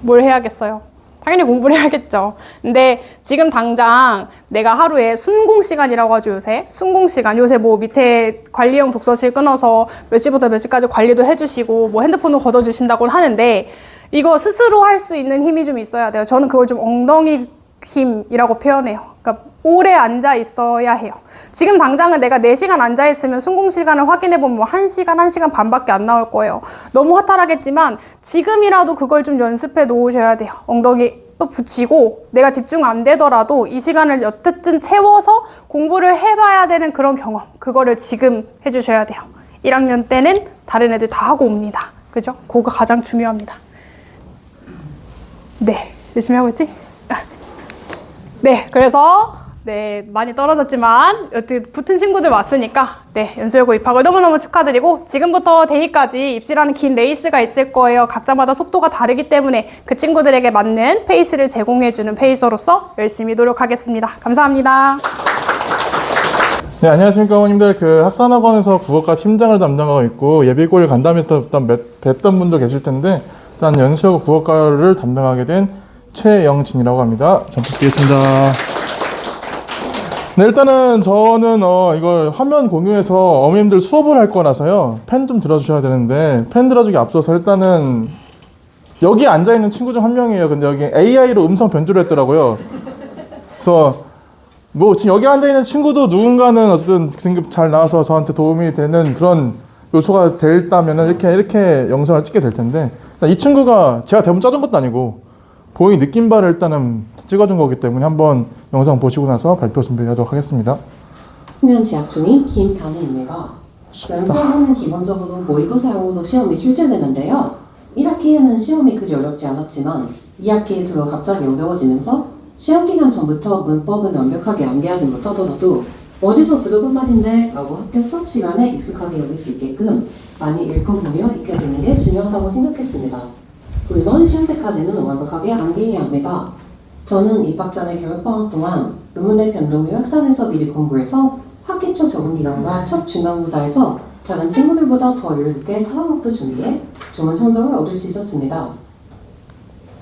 뭘 해야겠어요? 당연히 공부를 해야겠죠. 근데 지금 당장 내가 하루에 순공 시간이라고 하죠, 요새. 순공 시간. 요새 뭐 밑에 관리형 독서실 끊어서 몇 시부터 몇 시까지 관리도 해주시고 뭐 핸드폰도 걷어주신다고 하는데 이거 스스로 할 수 있는 힘이 좀 있어야 돼요. 저는 그걸 좀 엉덩이 힘이라고 표현해요. 그러니까 오래 앉아 있어야 해요. 지금 당장은 내가 4시간 앉아 있으면 순공 시간을 확인해 보면 뭐 1시간, 1시간 반밖에 안 나올 거예요. 너무 허탈하겠지만 지금이라도 그걸 좀 연습해 놓으셔야 돼요. 엉덩이 또 붙이고 내가 집중 안 되더라도 이 시간을 어쨌든 채워서 공부를 해봐야 되는 그런 경험, 그거를 지금 해주셔야 돼요. 1학년 때는 다른 애들 다 하고 옵니다. 그죠? 그거 가장 중요합니다. 네, 열심히 하고 있지? 네, 그래서 네, 많이 떨어졌지만 어쨌든 붙은 친구들 왔으니까 네, 연수여고 입학을 너무너무 축하드리고 지금부터 대입까지 입시라는 긴 레이스가 있을 거예요. 각자마다 속도가 다르기 때문에 그 친구들에게 맞는 페이스를 제공해주는 페이서로서 열심히 노력하겠습니다. 감사합니다. 네, 안녕하십니까, 어머님들. 학산학원에서 국어과 팀장을 담당하고 있고, 예비고일 간담회에서 일단 뵀던 분도 계실 텐데, 일단 연수여고 국어과를 담당하게 된 최영진이라고 합니다. 잠깐 드리겠습니다. 네, 일단은 저는 이걸 화면 공유해서 어머님들 수업을 할 거라서요. 펜 좀 들어주셔야 되는데, 펜 들어주기 앞서서 일단은 여기 앉아있는 친구 중 한 명이에요. 근데 여기 AI로 음성 변조를 했더라고요. 그래서 뭐 지금 여기 앉아있는 친구도 누군가는 어쨌든 등급 잘 나와서 저한테 도움이 되는 그런 요소가 됐다면 이렇게 영상을 찍게 될 텐데, 이 친구가 제가 대본 짜준 것도 아니고 본인 느낀 바를 일단은 찍어준 거기 때문에 한번 영상 보시고 나서 발표 준비하도록 하겠습니다. 학년 재학 중인 김변희입니다. 연수여고는 기본적으로 모의고사용으로 시험이 출제되는데요. 1학기에는 시험이 그리 어렵지 않았지만 2학기에 들어 갑자기 어려워지면서 시험 기간 전부터 문법은 완벽하게 암기하지 못하더라도 어디서 들어본 말인데 라고 학교 수업 시간에 익숙하게 여길 수 있게끔 많이 읽어보며 익게 되는 게 중요하다고 생각했습니다. 물론 시험 때까지는 완벽하게 암기해야 합니다. 저는 입학 전에 겨울방학 동안 논문의 변동 후 학산에서 미리 공부해서 학기 초 적응 기간과 첫 중간고사에서 다른 친구들보다 더 여유롭게 타워목도 준비해 좋은 성적을 얻을 수 있었습니다.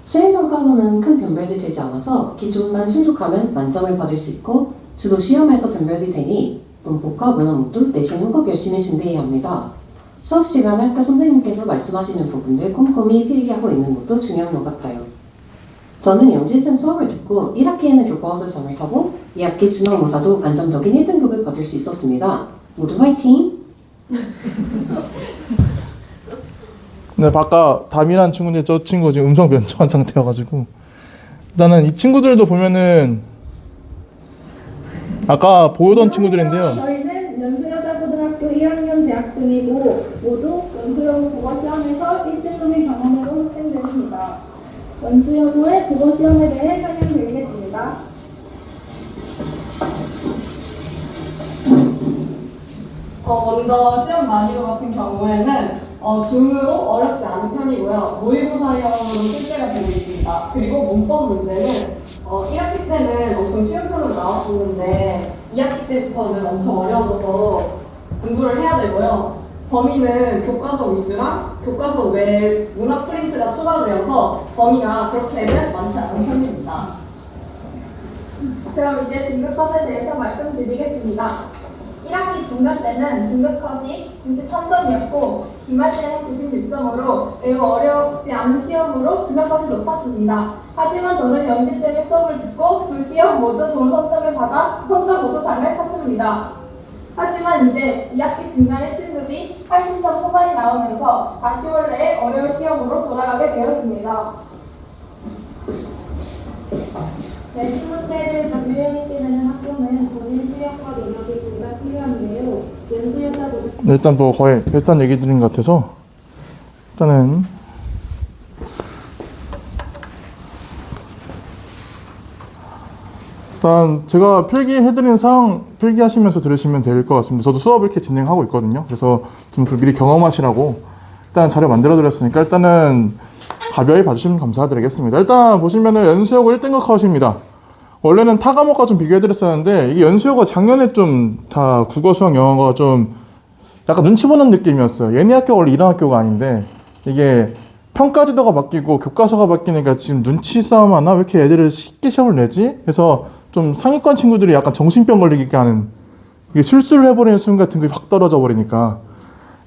시행평가로는 큰 변별이 되지 않아서 기준만 충족하면 만점을 받을 수 있고 주로 시험에서 변별이 되니 문법과 문항도 내신 후 꼭 열심히 준비해야 합니다. 수업 시간에 학교 선생님께서 말씀하시는 부분들 꼼꼼히 필기하고 있는 것도 중요한 것 같아요. 저는 영지쌤 수업을 듣고 1학기에는 교과서 점을 타고 2학기 중간고사도 안정적인 1등급을 받을 수 있었습니다. 모두 화이팅! 네, 아까 담이라는 친구인데 저 친구 지금 음성 변조한 상태여가지고 일단은 이 친구들도 보면은 아까 보던 친구들인데요. 저희는 연수여자고등학교 1학년 재학 중이고 모두 연수여고 국어시험에서 1등급을 경험해본 학생들입니다. 연수여고의 국어시험에 대해 설명드리겠습니다. 먼저 시험 난이도 같은 경우에는 중으로 어렵지 않은 편이고요. 모의고사형으로 출제가 되고 있습니다. 그리고 문법 문제는 1학기 때는 엄청 쉬운 편으로 나왔었는데 2학기 때부터는 엄청 어려워져서 공부를 해야 되고요. 범위는 교과서 위주랑 교과서 외 문학 프린트가 추가되어서 범위가 그렇게는 많지 않은 편입니다. 그럼 이제 등급컷에 대해서 말씀드리겠습니다. 1학기 중간 때는 등급컷이 93점이었고 기말 때는 96점으로 매우 어렵지 않은 시험으로 등급컷이 높았습니다. 하지만 저는 영지쌤의 수업을 듣고 두 시험 모두 좋은 성적을 받아 성적 우수상을 탔습니다. 하지만 이제 2학기 중간 1등급이 80점 초반이 나오면서 다시 원래의 어려운 시험으로 돌아가게 되었습니다. 내신 문제를 유형있게 되는 학교는 본인 실력과 노력이 둘 다 필요한데요. 연수여자고등학교 네, 일단 뭐 거의 비슷한 얘기 드린 것 같아서 일단은 일단 제가 필기해드린 사항 필기하시면서 들으시면 될 것 같습니다. 저도 수업을 이렇게 진행하고 있거든요. 그래서 좀 미리 경험하시라고 일단 자료 만들어 드렸으니까 일단은 가벼이 봐주시면 감사드리겠습니다. 일단 보시면은 연수여고 1등급 컷입니다. 원래는 타 과목과 좀 비교해드렸었는데 이게 연수여고 작년에 좀 다 국어, 수학, 영어가 좀 약간 눈치 보는 느낌이었어요. 얘네 학교가 원래 이런 학교가 아닌데 이게 평가 지도가 바뀌고 교과서가 바뀌니까 지금 눈치 싸움 하나? 왜 이렇게 애들을 쉽게 시험을 내지? 그래서 좀 상위권 친구들이 약간 정신병 걸리게 하는 이게 실수를 해버리는 순간 등급이 확 떨어져 버리니까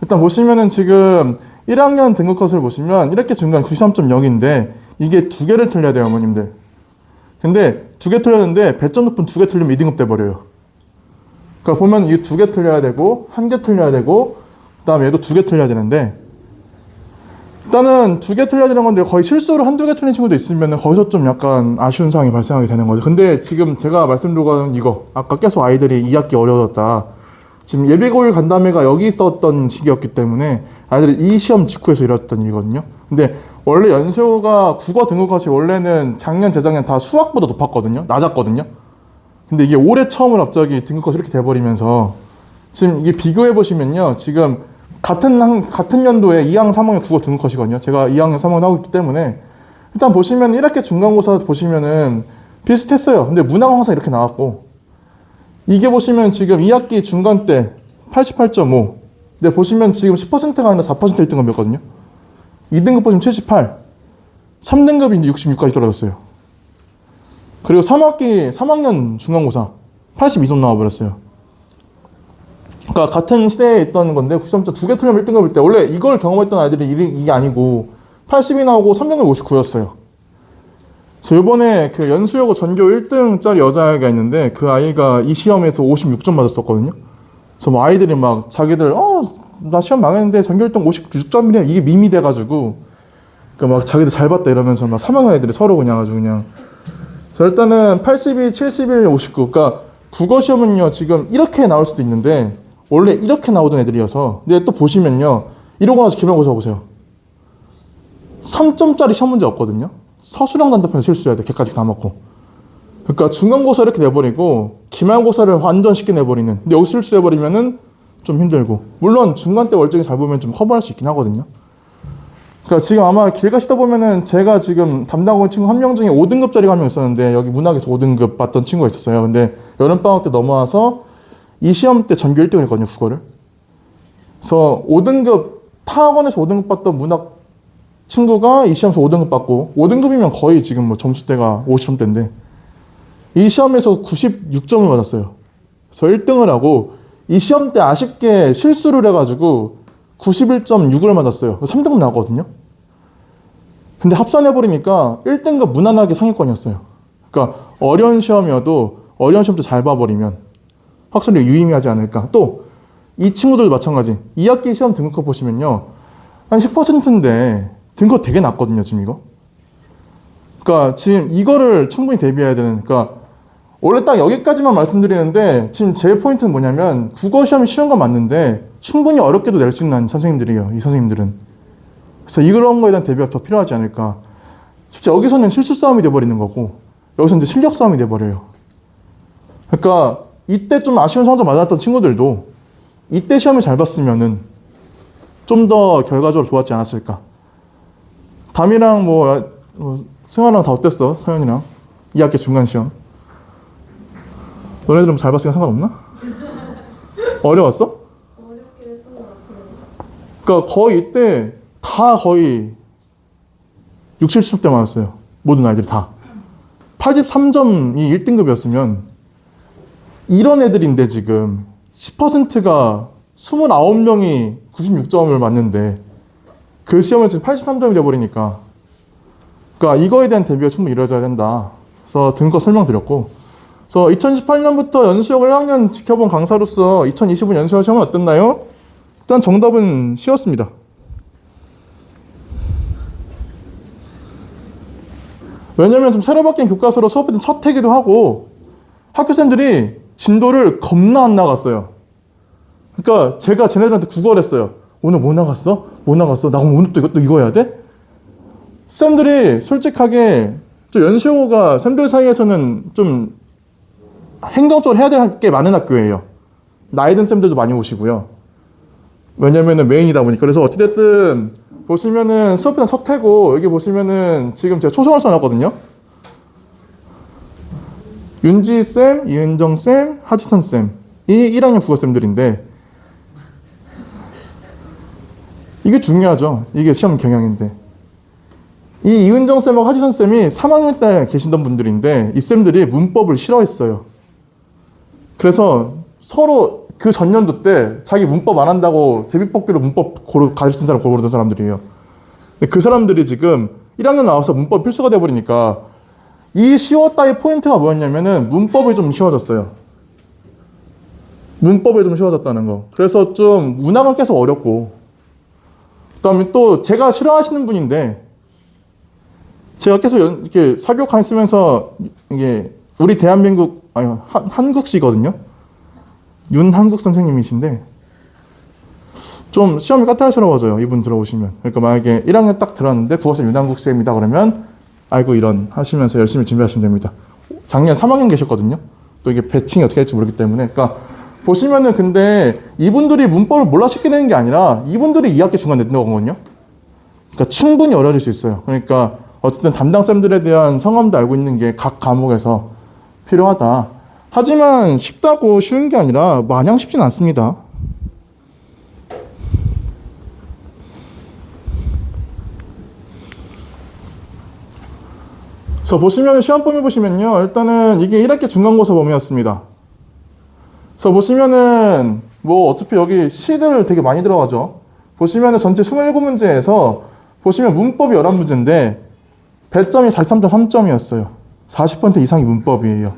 일단 보시면은 지금 1학년 등급 컷을 보시면 이렇게 중간 93.0인데 이게 두 개를 틀려야 돼요, 어머님들. 근데 두 개 틀렸는데 배점 높은 두 개 틀리면 2등급 돼버려요. 그러니까 보면 이게 두 개 틀려야 되고 한 개 틀려야 되고 그 다음에 얘도 두 개 틀려야 되는데 일단은 두 개 틀려야 되는 건데 거의 실수로 한두 개 틀린 친구도 있으면 거기서 좀 약간 아쉬운 상황이 발생하게 되는 거죠. 근데 지금 제가 말씀드린 거는 이거 아까 계속 아이들이 2학기 어려워졌다. 지금 예비고일 간담회가 여기 있었던 시기였기 때문에 아이들이 이 시험 직후에서 일어났던 일이거든요. 근데 원래 연수여고가 국어 등급컷이 원래는 작년, 재작년 다 수학보다 높았거든요. 낮았거든요. 근데 이게 올해 처음으로 갑자기 등급컷이 이렇게 돼버리면서 지금 이게 비교해 보시면요. 지금 같은 연도에 2학년 3학년 국어 등급컷이거든요. 제가 2학년 3학년 하고 있기 때문에 일단 보시면 1학기 중간고사 보시면은 비슷했어요. 근데 문항은 항상 이렇게 나왔고 이게 보시면 지금 2학기 중간 때 88.5 근데 보시면 지금 10%가 아니라 4% 1등급이었거든요. 2등급 보시면 78 3등급이 이제 66까지 떨어졌어요. 그리고 3학년 중간고사 82점 나와버렸어요. 그러니까 같은 시대에 있던 건데 90점짜 두 개 틀리면 1등급일 때 원래 이걸 경험했던 아이들이 이게 아니고 80이 나오고 3등급 59였어요. 저 이번에 그 연수여고 전교 1등짜리 여자아이가 있는데 그 아이가 이 시험에서 56점 맞았었거든요. 그래서 뭐 아이들이 막 자기들 나 시험 망했는데 전교 1등 56점이래 이게 밈이 돼가지고 그러니까 막 자기들 잘 봤다 이러면서 막 3학년 애들이 서로 그냥 아주 그냥 자 일단은 82, 71, 59 그러니까 국어 시험은요 지금 이렇게 나올 수도 있는데 원래 이렇게 나오던 애들이어서 근데 또 보시면요 이러고 나서 기말고사 보세요 3점짜리 시험 문제 없거든요 서술형 단답형 실수해야 돼 걔까지 다 먹고 그러니까 중간고사 이렇게 내버리고 기말고사를 완전 쉽게 내버리는 근데 여기 실수해버리면은 좀 힘들고 물론 중간 때 월정이 잘 보면 좀 커버할 수 있긴 하거든요 그러니까 지금 아마 길 가시다 보면은 제가 지금 담당하고 있는 친구 한 명 중에 5등급짜리가 한 명 있었는데 여기 문학에서 5등급 봤던 친구가 있었어요 근데 여름방학 때 넘어와서 이 시험 때 전교 1등을 했거든요 국어를 그래서 5등급 타 학원에서 5등급 봤던 문학 친구가 이 시험에서 5등급 받고 5등급이면 거의 지금 뭐 점수대가 50점대인데 이 시험에서 96점을 받았어요 그래서 1등을 하고 이 시험 때 아쉽게 실수를 해가지고 91.6을 맞았어요 3등급 나왔거든요 근데 합산해버리니까 1등급 무난하게 상위권이었어요 그러니까 어려운 시험이어도 어려운 시험도 잘 봐버리면 확실히 유의미하지 않을까 또 이 친구들도 마찬가지 2학기 시험 등급컷 보시면요 한 10%인데 등급컷 되게 낮거든요 지금 이거 그러니까 지금 이거를 충분히 대비해야 되는 그러니까 원래 딱 여기까지만 말씀드리는데 지금 제 포인트는 뭐냐면 국어 시험이 쉬운 건 맞는데 충분히 어렵게도 낼 수 있는 선생님들이에요 이 선생님들은 그래서 이런 거에 대한 대비가 더 필요하지 않을까 실제 여기서는 실수 싸움이 돼버리는 거고 여기서 이제 실력 싸움이 돼버려요 그러니까 이때 좀 아쉬운 성적 맞았던 친구들도 이때 시험을 잘 봤으면은 좀 더 결과적으로 좋았지 않았을까 담이랑 승아랑 다 어땠어? 서현이랑 2학기 중간 시험 너네들은 잘 봤으니까 상관없나? 어려웠어? 어렵게 했던 것 같아요. 그러니까 거의 이때 다 거의 60, 70대 맞았어요 모든 아이들이 다 83점이 1등급이었으면 이런 애들인데 지금 10%가 29명이 96점을 맞는데 그 시험은 지금 83점이 돼버리니까 그러니까 이거에 대한 대비가 충분히 이루어져야 된다 그래서 등급 설명드렸고 그래서 2018년부터 연수역을 1학년 지켜본 강사로서 2025년 연수역 시험은 어땠나요? 일단 정답은 쉬웠습니다 왜냐면 좀 새로 바뀐 교과서로 수업했던 첫 해기도 하고 학교생들이 진도를 겁나 안 나갔어요 그러니까 제가 쟤네들한테 국어를 했어요 오늘 뭐 나갔어? 뭐 나갔어? 나 오늘 또 이것도 이거 해야 돼? 쌤들이 솔직하게 좀 연수영어가 쌤들 사이에서는 좀 행정적으로 해야 될 게 많은 학교예요 나이 든 쌤들도 많이 오시고요 왜냐면은 메인이다 보니까 그래서 어찌됐든 보시면은 수업은 첫 해고 여기 보시면은 지금 제가 초성을 써놨거든요 윤지쌤, 이은정쌤, 하지선쌤 이 1학년 국어쌤들인데 이게 중요하죠 이게 시험 경향인데 이 이은정쌤하고 하지선쌤이 3학년 때 계시던 분들인데 이 쌤들이 문법을 싫어했어요 그래서 서로 그 전년도 때 자기 문법 안 한다고 제비뽑기로 문법 가르친 사람 고르던 사람들이에요 근데 그 사람들이 지금 1학년 나와서 문법 필수가 돼버리니까 이 쉬웠다의 포인트가 뭐였냐면은 문법이 좀 쉬워졌어요 문법이 좀 쉬워졌다는 거 그래서 좀 문학은 계속 어렵고 그 다음에 또 제가 싫어하시는 분인데 제가 계속 이렇게 사교육 있으면서 이게 우리 대한민국 한국시거든요 윤한국 선생님이신데 좀 시험이 까탈스러워져요 이분 들어오시면 그러니까 만약에 1학년 딱 들었는데 국어쌤 윤한국 쌤이다 그러면 아이고 이런 하시면서 열심히 준비하시면 됩니다 작년 3학년 계셨거든요 또 이게 배칭이 어떻게 될지 모르기 때문에. 그러니까 보시면은 근데 이분들이 문법을 몰라 쉽게 내는 게 아니라 이분들이 2학기 중간 냈던 거거든요. 그러니까 충분히 어려질 수 있어요. 그러니까 어쨌든 담당쌤들에 대한 성함도 알고 있는 게 각 과목에서 필요하다. 하지만 쉽다고 쉬운 게 아니라 마냥 쉽진 않습니다. 그래서 보시면 시험 범위 보시면요. 일단은 이게 1학기 중간고사 범위였습니다. 그래서 보시면은 뭐 어차피 여기 시들 되게 많이 들어가죠. 보시면은 전체 27문제에서 보시면 문법이 11문제인데 배점이 43.3점이었어요. 40% 이상이 문법이에요.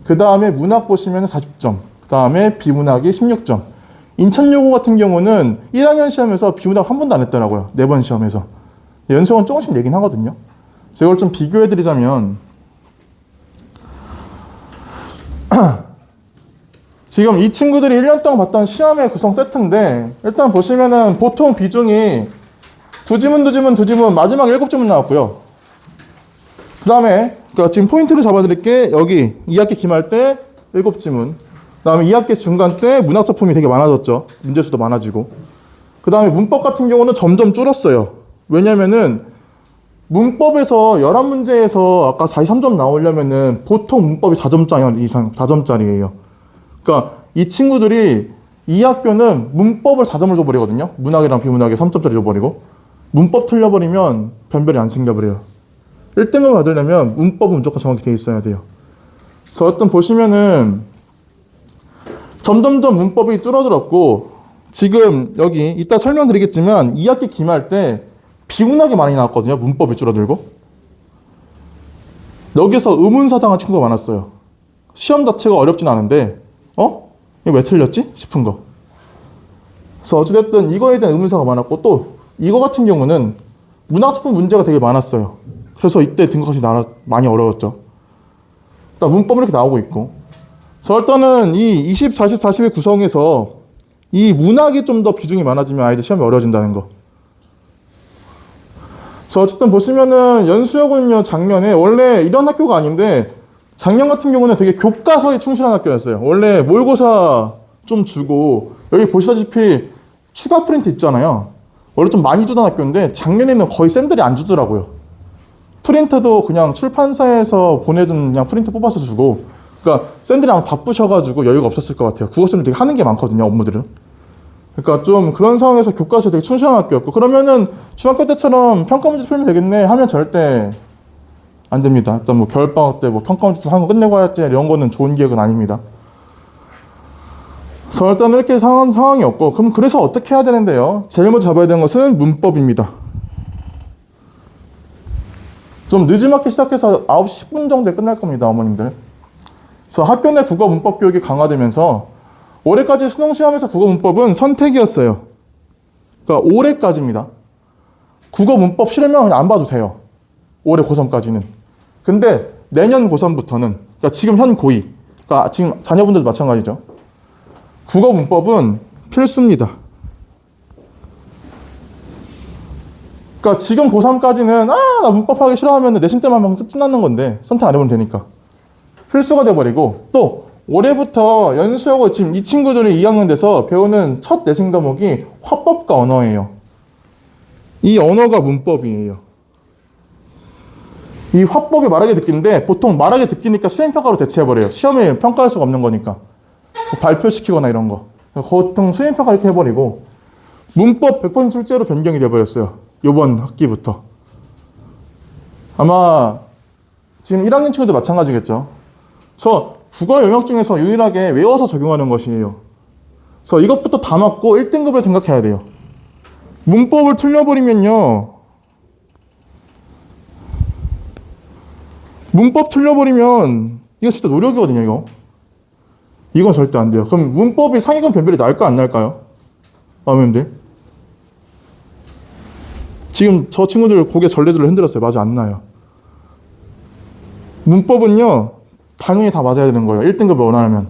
그 다음에 문학 보시면 40점. 그 다음에 비문학이 16점. 인천여고 같은 경우는 1학년 시험에서 비문학 한 번도 안 했더라고요. 4번 시험에서. 연수원 조금씩 내긴 하거든요. 제가 이걸 좀 비교해드리자면 지금 이 친구들이 1년 동안 봤던 시험의 구성 세트인데 일단 보시면은 보통 비중이 두 지문 마지막 7지문 나왔고요. 그 다음에 그러니까 지금 포인트를 잡아드릴게. 여기 2학기 기말 때 7지문, 그 다음에 2학기 중간 때 문학 작품이 되게 많아졌죠. 문제수도 많아지고. 그 다음에 문법 같은 경우는 점점 줄었어요. 왜냐면은 문법에서 11문제에서 아까 43점 나오려면은 보통 문법이 4점짜리 이상, 4점짜리예요. 그러니까 이 친구들이 이 학교는 문법을 4점을 줘버리거든요. 문학이랑 비문학에 3점짜리 줘버리고. 문법 틀려버리면 변별이 안 생겨버려요. 1등을 받으려면 문법은 무조건 정확히 돼 있어야 돼요. 그래서 어떤 보시면은 점점점 문법이 줄어들었고 지금 여기 이따 설명드리겠지만 2학기 기말 때 비문학이 많이 나왔거든요. 문법이 줄어들고. 여기서 의문사당한 친구가 많았어요. 시험 자체가 어렵진 않은데 이거 왜 틀렸지? 싶은 거. 그래서 어찌됐든 이거에 대한 의문사가 많았고 또 이거 같은 경우는 문학작품 문제가 되게 많았어요. 그래서 이때 등급컷이 많이 어려웠죠. 일단 문법이 이렇게 나오고 있고. 그래서 일단은 이 20, 40, 40의 구성에서 이 문학이 좀 더 비중이 많아지면 아이들 시험이 어려워진다는 거. 그래서 어쨌든 보시면은 연수여고는요, 작년에 원래 이런 학교가 아닌데 작년 같은 경우는 되게 교과서에 충실한 학교였어요. 원래 모의고사 좀 주고 여기 보시다시피 추가 프린트 있잖아요. 원래 좀 많이 주던 학교인데 작년에는 거의 쌤들이 안 주더라고요. 프린트도 그냥 출판사에서 보내준 그냥 프린트 뽑아서 주고, 그러니까 쌤들이랑 바쁘셔가지고 여유가 없었을 것 같아요. 국어쌤들 되게 하는 게 많거든요, 업무들은. 그러니까 좀 그런 상황에서 교과서에 되게 충실한 학교였고, 그러면은 중학교 때처럼 평가 문제 풀면 되겠네 하면 절대 안 됩니다. 일단 뭐 겨울방학 때 뭐 평가 문제 하는 거 끝내고 해야지 이런 거는 좋은 기획은 아닙니다. 그래서 일단 이렇게 상황이었고, 그럼 그래서 어떻게 해야 되는데요? 제일 먼저 잡아야 되는 것은 문법입니다. 좀 늦지막히 시작해서 9시 10분 정도에 끝날 겁니다, 어머님들. 그래서 학교 내 국어 문법 교육이 강화되면서 올해까지 수능시험에서 국어 문법은 선택이었어요. 그러니까 올해까지입니다. 국어 문법 싫으면 그냥 안 봐도 돼요. 올해 고3까지는. 근데 내년 고3부터는, 그러니까 지금 현 고2, 그러니까 지금 자녀분들도 마찬가지죠. 국어 문법은 필수입니다. 그러니까 지금 고3까지는 나 문법 하기 싫어하면 내신 때만 하면 끝나는 건데 선택 안 해보면 되니까 필수가 돼버리고, 또 올해부터 연수여고 지금 이 친구들이 2학년 돼서 배우는 첫 내신 과목이 화법과 언어예요. 이 언어가 문법이에요. 이 화법이 말하게 듣기인데 보통 말하게 듣기니까 수행평가로 대체해버려요. 시험에 평가할 수가 없는 거니까. 발표시키거나 이런 거. 보통 수행평가 이렇게 해버리고 문법 100% 출제로 변경이 돼버렸어요. 이번 학기부터. 아마 지금 1학년 친구도 마찬가지겠죠. 그래서 국어 영역 중에서 유일하게 외워서 적용하는 것이에요. 그래서 이것부터 다 맞고 1등급을 생각해야 돼요. 문법을 틀려버리면요. 문법 틀려버리면 이거 진짜 노력이거든요, 이거. 이건 절대 안 돼요. 그럼 문법이 상위권 변별이 날까 안 날까요? 어머님들. 지금 저 친구들 고개 절레절레 흔들었어요. 맞아, 안 나요. 문법은요, 당연히 다 맞아야 되는 거예요. 1등급을 원하면.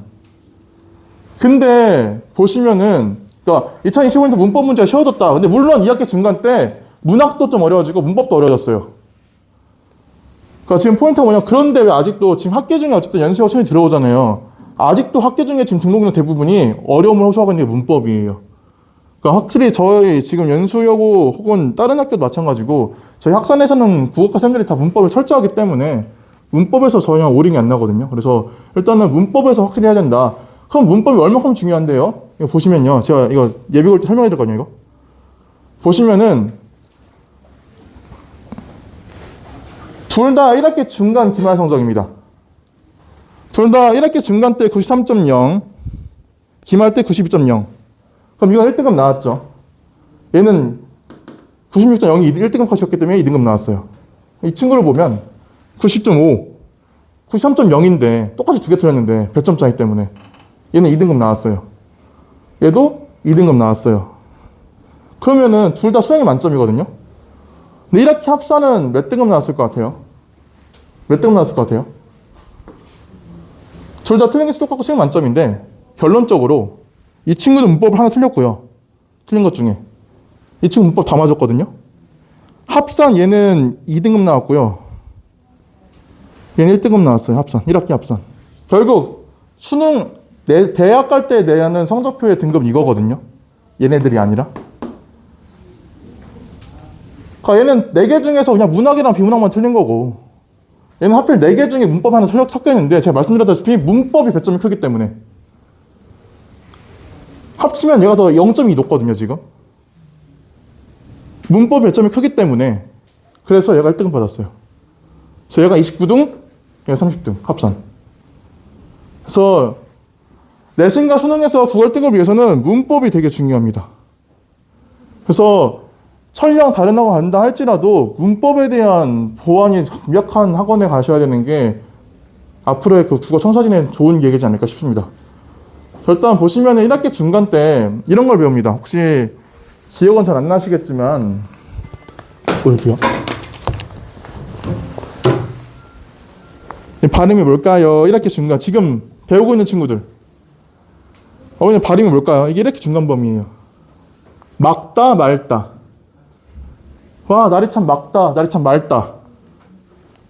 근데 보시면은, 그러니까 2025년도 문법 문제가 쉬워졌다. 근데 물론 2학기 중간 때 문학도 좀 어려워지고 문법도 어려워졌어요. 그러니까 지금 포인트가 뭐냐면 그런데 왜 아직도 지금 학교 중에 어쨌든 연수역 처음에 들어오잖아요. 아직도 학교 중에 지금 등록인원 대부분이 어려움을 호소하고 있는 게 문법이에요. 그러니까 확실히 저희 지금 연수여고 혹은 다른 학교도 마찬가지고 저희 학산에서는 국어과 쌤들이 다 문법을 철저하기 때문에 문법에서 전혀 오링이 안 나거든요. 그래서 일단은 문법에서 확실히 해야 된다. 그럼 문법이 얼마큼 중요한데요? 이거 보시면요. 제가 이거 예비 올 때 설명해 드렸거든요. 이거 보시면은 둘 다 1학기 중간 기말 성적입니다. 둘 다 1학기 중간 때 93.0, 기말 때 92.0. 그럼 이건 1등급 나왔죠. 얘는 96.0이 1등급 컷이었기 때문에 2등급 나왔어요. 이 친구를 보면 90.5, 93.0인데 똑같이 두 개 틀렸는데 몇 점 차이 때문에 얘는 2등급 나왔어요. 얘도 2등급 나왔어요. 그러면은 둘 다 수행이 만점이거든요. 근데 1학기 합산은 몇 등급 나왔을 것 같아요? 몇 등급 나왔을 것 같아요? 둘 다 틀린 게 똑같고 수행 만점인데 결론적으로 이 친구는 문법을 하나 틀렸고요. 틀린 것 중에 이 친구 문법 다 맞았거든요. 합산 얘는 2등급 나왔고요. 얘는 1등급 나왔어요. 합산 1학기 합산. 결국 수능 대학 갈 때 내야 하는 성적표의 등급 이거거든요. 얘네들이 아니라. 그러니까 얘는 4개 중에서 그냥 문학이랑 비문학만 틀린 거고 얘는 하필 4개 중에 문법 하나 섞여 있는데 제가 말씀드렸다시피 문법이 배점이 크기 때문에 합치면 얘가 더 0.2 높거든요. 지금 문법 배점이 크기 때문에 그래서 얘가 1등 받았어요. 그래서 얘가 29등, 얘가 30등 합산. 그래서 내신과 수능에서 9월 등급을 위해서는 문법이 되게 중요합니다. 그래서 설령 다른 학원 간다 할지라도 문법에 대한 보완이 완벽한 학원에 가셔야 되는 게 앞으로의 그 국어 청사진에 좋은 계기지 않을까 싶습니다. 일단 보시면 1학기 중간 때 이런 걸 배웁니다. 혹시 기억은 잘 안 나시겠지만 여기요. 발음이 뭘까요? 1학기 중간 지금 배우고 있는 친구들 어머니 발음이 뭘까요? 이게 1학기 중간 범위예요. 막다 말다. 와 날이 참 막다 날이 참 맑다.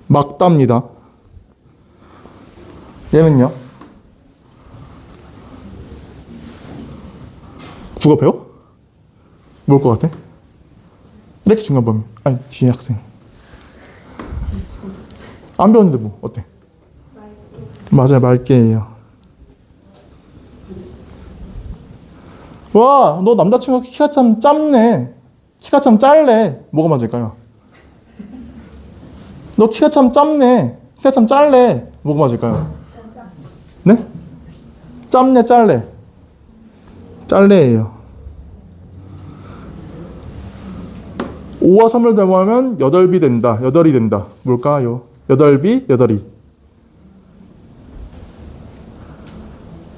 막다입니다. 얘는요? 국어 배워? 뭘 것 같아? 이렇게 중간 범위. 아니 뒤에 학생 안 배웠는데 뭐 어때? 맞아요 맑게예요. 와 너 남자친구 키가 참 짧네. 키가 참 짧네. 뭐가 맞을까요? 너 키가 참 짧네. 키가 참 짧네. 뭐가 맞을까요? 네? 짧네 짧네. 짧네예요. 5와 3을 더하면 8비 된다. 8이 된다. 뭘까요? 8비 8이.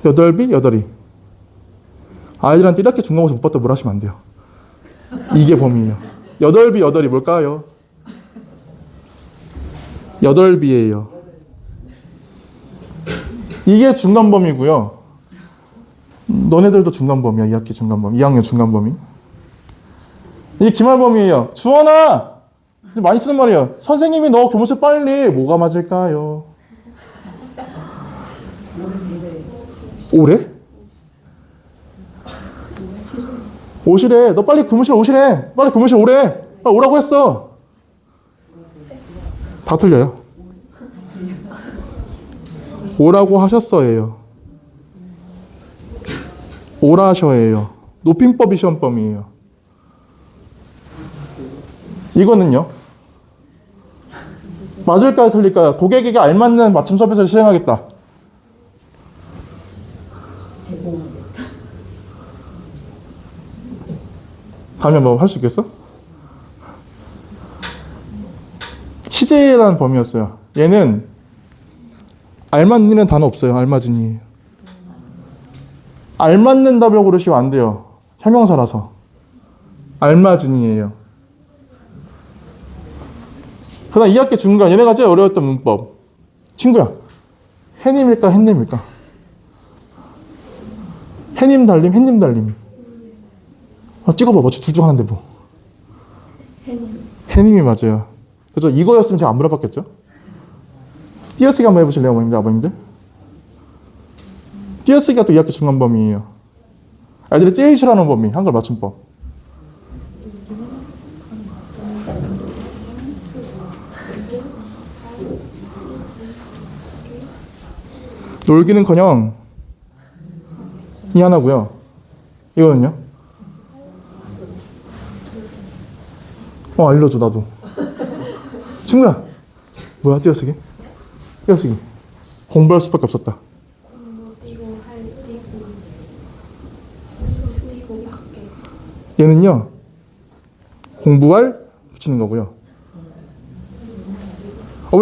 8비 8이. 아이들한테 이렇게 중간고사 못 봤다 뭘 하시면 안 돼요. 이게 범위예요. 8비 8이 뭘까요? 8비예요. 이게 중간 범위고요. 너네들도 중간 범위야. 2학기 중간 범위. 2학년 중간 범위. 이게 기말 범위예요. 주원아! 많이 쓰는 말이에요. 선생님이 너 교무실 빨리. 뭐가 맞을까요? 오래? 오시래. 너 빨리 교무실 오시래. 빨리 교무실 오래. 빨리 오라고 했어. 다 틀려요. 오라고 하셨어예요. 오라셔예요. 높임법이 시험범위예요. 이거는요. 맞을까요? 틀릴까요? 고객에게 알맞는 맞춤 서비스를 시행하겠다. 가면 뭐 할 수 있겠어? 시제라는 범위였어요. 얘는 알맞는 단어 없어요. 알맞은이에요. 알맞는 답을 고르시면 안 돼요. 형용사라서. 알맞은이에요. 그 다음 2학기 중간 얘네가 제일 어려웠던 문법. 친구야. 해님일까 햇님일까? 해님 달림 햇님 달림. 찍어봐. 뭐 둘 중 하나인데 뭐. 해님이 맞아요. 그죠? 이거였으면 제가 안 물어봤겠죠? 띄어쓰기 한번 해보실래요, 어머님들, 아버님들? 띄어쓰기가 또 2학기 중간 범위예요. 아이들이 제일 싫어하는 범위, 한글 맞춤법. 놀기는커녕 이 하나고요. 이거는요? 알려줘 나도. 친구야, 뭐야 띄어쓰기? 띄어쓰기. 공부할 수밖에 없었다. 얘는요, 공부할 붙이는 거고요.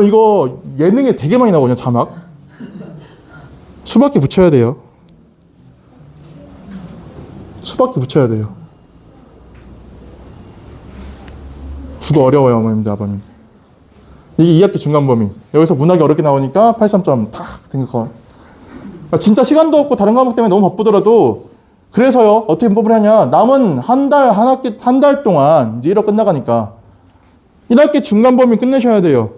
이거 예능에 되게 많이 나오거든요, 자막. 수밖에 붙여야 돼요. 수밖에 붙여야 돼요. 국어 어려워요, 어머님들, 아버님. 이게 2학기 중간 범위. 여기서 문학이 어렵게 나오니까 83점 탁 등급권. 그러니까 진짜 시간도 없고 다른 과목 때문에 너무 바쁘더라도, 그래서요, 어떻게 문법을 하냐. 남은 한 달 동안, 이제 1월 끝나가니까 1학기 중간 범위 끝내셔야 돼요.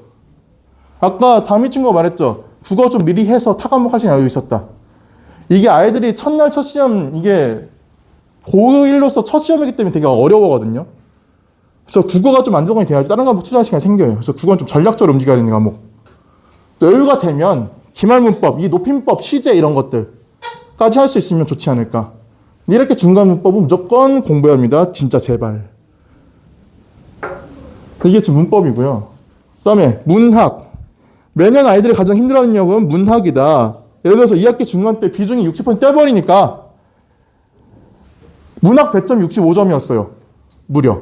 아까 다미 친구가 말했죠. 국어 좀 미리 해서 타 과목 할 시간이 여유 있었다. 이게 아이들이 첫날 첫 시험, 이게 고1로서 첫 시험이기 때문에 되게 어려워거든요. 그래서 국어가 좀 안정이 돼야지 다른 과목 투자할 시간이 생겨요. 그래서 국어는 좀 전략적으로 움직여야 되는 과목. 또 여유가 되면 기말문법, 이 높임법, 시제 이런 것들까지 할 수 있으면 좋지 않을까. 이렇게 중간 문법은 무조건 공부해야 합니다. 진짜 제발. 이게 지금 문법이고요. 그 다음에 문학. 매년 아이들이 가장 힘들어하는 영역은 문학이다. 예를 들어서 2학기 중간 때 비중이 60% 떼버리니까 문학 배점 65점이었어요. 무려.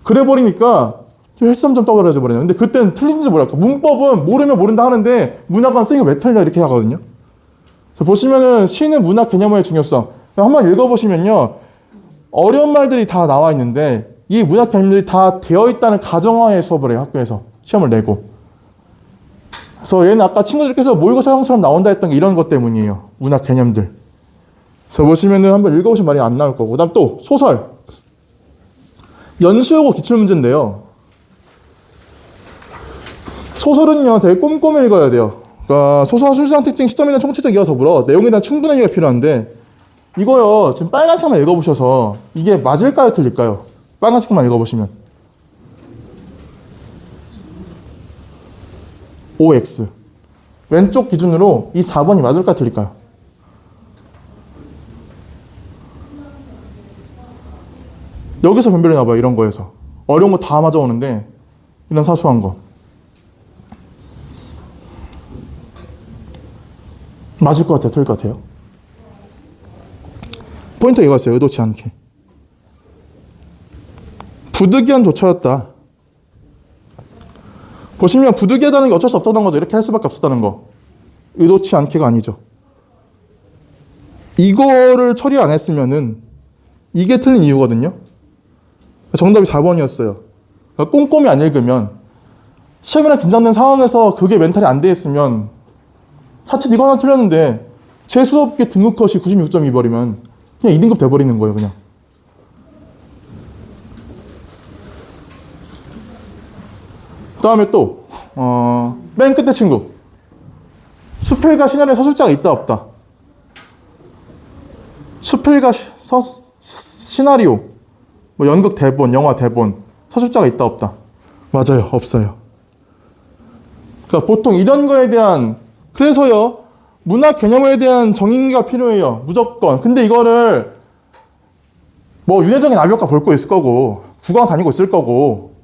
그래버리니까 13점 떠버려져 버려요. 근데 그때는 틀린지 몰랄까. 문법은 모르면 모른다 하는데 문학은 쓰기가 왜 틀려 이렇게 하거든요. 그래서 보시면은 시는 문학 개념의 중요성. 한번 읽어보시면요. 어려운 말들이 다 나와 있는데 이 문학 개념들이 다 되어 있다는 가정하에 수업을 해요. 학교에서. 시험을 내고. 그래서 얘는 아까 친구들께서 모의고사 형처럼 나온다 했던 게 이런 것 때문이에요. 문학 개념들. 그래서 보시면은 한번 읽어보시면 말이 안 나올 거고. 그 다음 또 소설. 연수여고 기출문제인데요. 소설은요, 되게 꼼꼼히 읽어야 돼요. 그러니까 소설 순수한 특징, 시점이나 총체적 이해와 더불어 내용에 대한 충분한 이해가 필요한데 이거요, 지금 빨간색만 읽어보셔서 이게 맞을까요, 틀릴까요? 빨간색만 읽어보시면. OX. 왼쪽 기준으로 이 4번이 맞을까요, 틀릴까요? 여기서 변별이 나봐요, 이런 거에서. 어려운 거 다 맞아오는데, 이런 사소한 거. 맞을 것 같아요, 틀릴 것 같아요? 포인트 이거였어요, 의도치 않게. 부득이한 조처였다. 보시면 부득이하다는 게 어쩔 수 없다는 거죠. 이렇게 할 수밖에 없었다는 거. 의도치 않게가 아니죠. 이거를 처리 안 했으면은 이게 틀린 이유거든요. 정답이 4번이었어요. 그러니까 꼼꼼히 안 읽으면 시험이랑 긴장된 상황에서 그게 멘탈이 안 돼 있으면 사실 이거 하나 틀렸는데 제 수업계 등급 컷이 96점이 버리면 그냥 2등급 돼버리는 거예요, 그냥. 그 다음에 또, 맨 끝에 친구. 수필과 시나리오 서술자가 있다, 없다. 수필과 시나리오, 뭐 연극 대본, 영화 대본, 서술자가 있다, 없다. 맞아요, 없어요. 그러니까 보통 이런 거에 대한, 그래서요, 문학 개념에 대한 정의가 필요해요. 무조건. 근데 이거를 뭐 윤회정의 나비효과 볼 거 있을 거고, 국어관 다니고 있을 거고,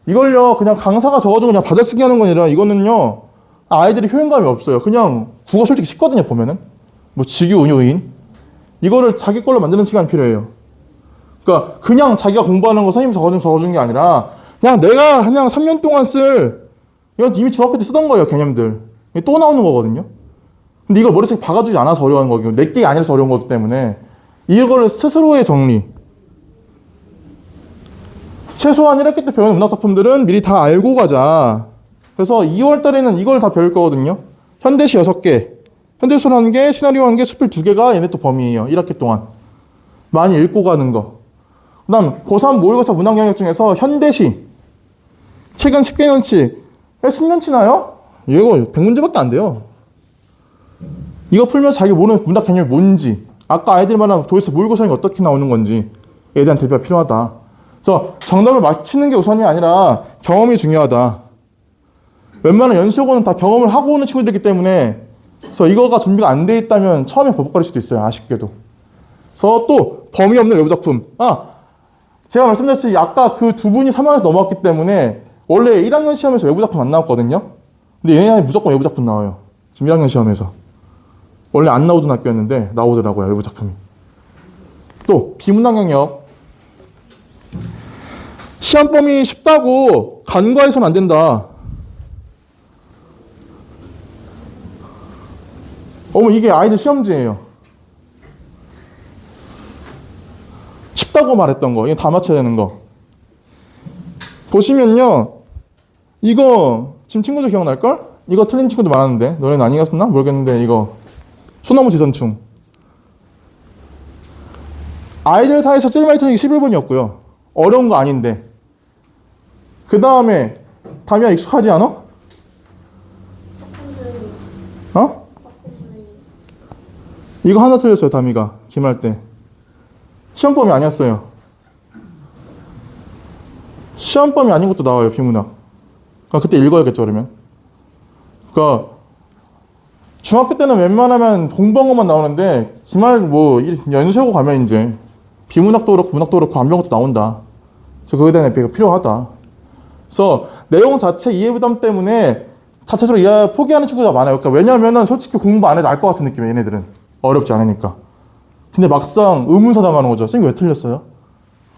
이걸요, 그냥 강사가 적어준 그냥 받아쓰기 하는 거 아니라 이거는요, 아이들이 효용감이 없어요. 그냥 국어 솔직히 쉽거든요, 보면은. 뭐 직유, 운유인. 이거를 자기 걸로 만드는 시간이 필요해요. 그러니까 그냥 자기가 공부하는 거 선생님이 적어준 게 아니라 그냥 내가 그냥 3년 동안 이건 이미 중학교 때 쓰던 거예요, 개념들. 이게 또 나오는 거거든요. 근데 이걸 머릿속에 박아주지 않아서 어려운 거고, 내게 아니라서 어려운 거기 때문에 이거를 스스로의 정리. 최소한 1학기 때 배우는 문학작품들은 미리 다 알고 가자. 그래서 2월 달에는 이걸 다 배울 거거든요. 현대시 6개, 현대소설 1개, 시나리오 1개, 수필 2개가 얘네 또 범위예요. 1학기 동안. 많이 읽고 가는 거. 그 다음 고3 모의고사 문학 영역 중에서 현대시. 최근 10개년치. 10년치 나요? 이거 100문제밖에 안 돼요. 이거 풀면 자기 모르는 문학 개념이 뭔지, 아까 아이들 말한 도대체 모의고사에 어떻게 나오는 건지 에 대한 대비가 필요하다. 그래서 정답을 맞히는 게 우선이 아니라 경험이 중요하다. 웬만한 연수요고는 다 경험을 하고 오는 친구들이기 때문에 그래서 이거가 준비가 안 돼 있다면 처음에 버벅거릴 수도 있어요. 아쉽게도. 그래서 또 범위 없는 외부작품. 제가 말씀드렸듯이 아까 그 두 분이 3학년에서 넘어왔기 때문에 원래 1학년 시험에서 외부작품 안 나왔거든요. 근데 얘네는 무조건 외부작품 나와요. 지금 1학년 시험에서. 원래 안 나오던 학교였는데 나오더라고요. 외부작품이. 또 비문학 영역. 시험 범위 쉽다고 간과해서는 안 된다. 이게 아이들 시험지예요. 쉽다고 말했던 거. 이거 다 맞춰야 되는 거. 보시면요. 이거 지금 친구들 기억날걸? 이거 틀린 친구들 많았는데 너네는 아니었나? 모르겠는데 이거 소나무 재선충. 아이들 사이에서 제일 많이 틀린 게 11번이었고요. 어려운 거 아닌데. 그 다음에 담이야 익숙하지 않아? 어? 이거 하나 틀렸어요. 담이가 기말 때. 시험 범위 아니었어요. 시험 범위 아닌 것도 나와요. 비문학. 그때 읽어야겠죠. 그러면. 그러니까 중학교 때는 웬만하면 공부한 것만 나오는데 기말 연수하고 가면 이제 비문학도 그렇고 문학도 그렇고 암명것도 나온다. 그래서 그거에 대한 대비가 필요하다. 그래서 내용 자체 이해 부담 때문에 자체적으로 포기하는 친구가 많아요. 그러니까 왜냐하면 솔직히 공부 안 해도 알 것 같은 느낌이에요. 얘네들은. 어렵지 않으니까. 근데 막상 의문사 당하는 거죠. 쌤이 왜 틀렸어요?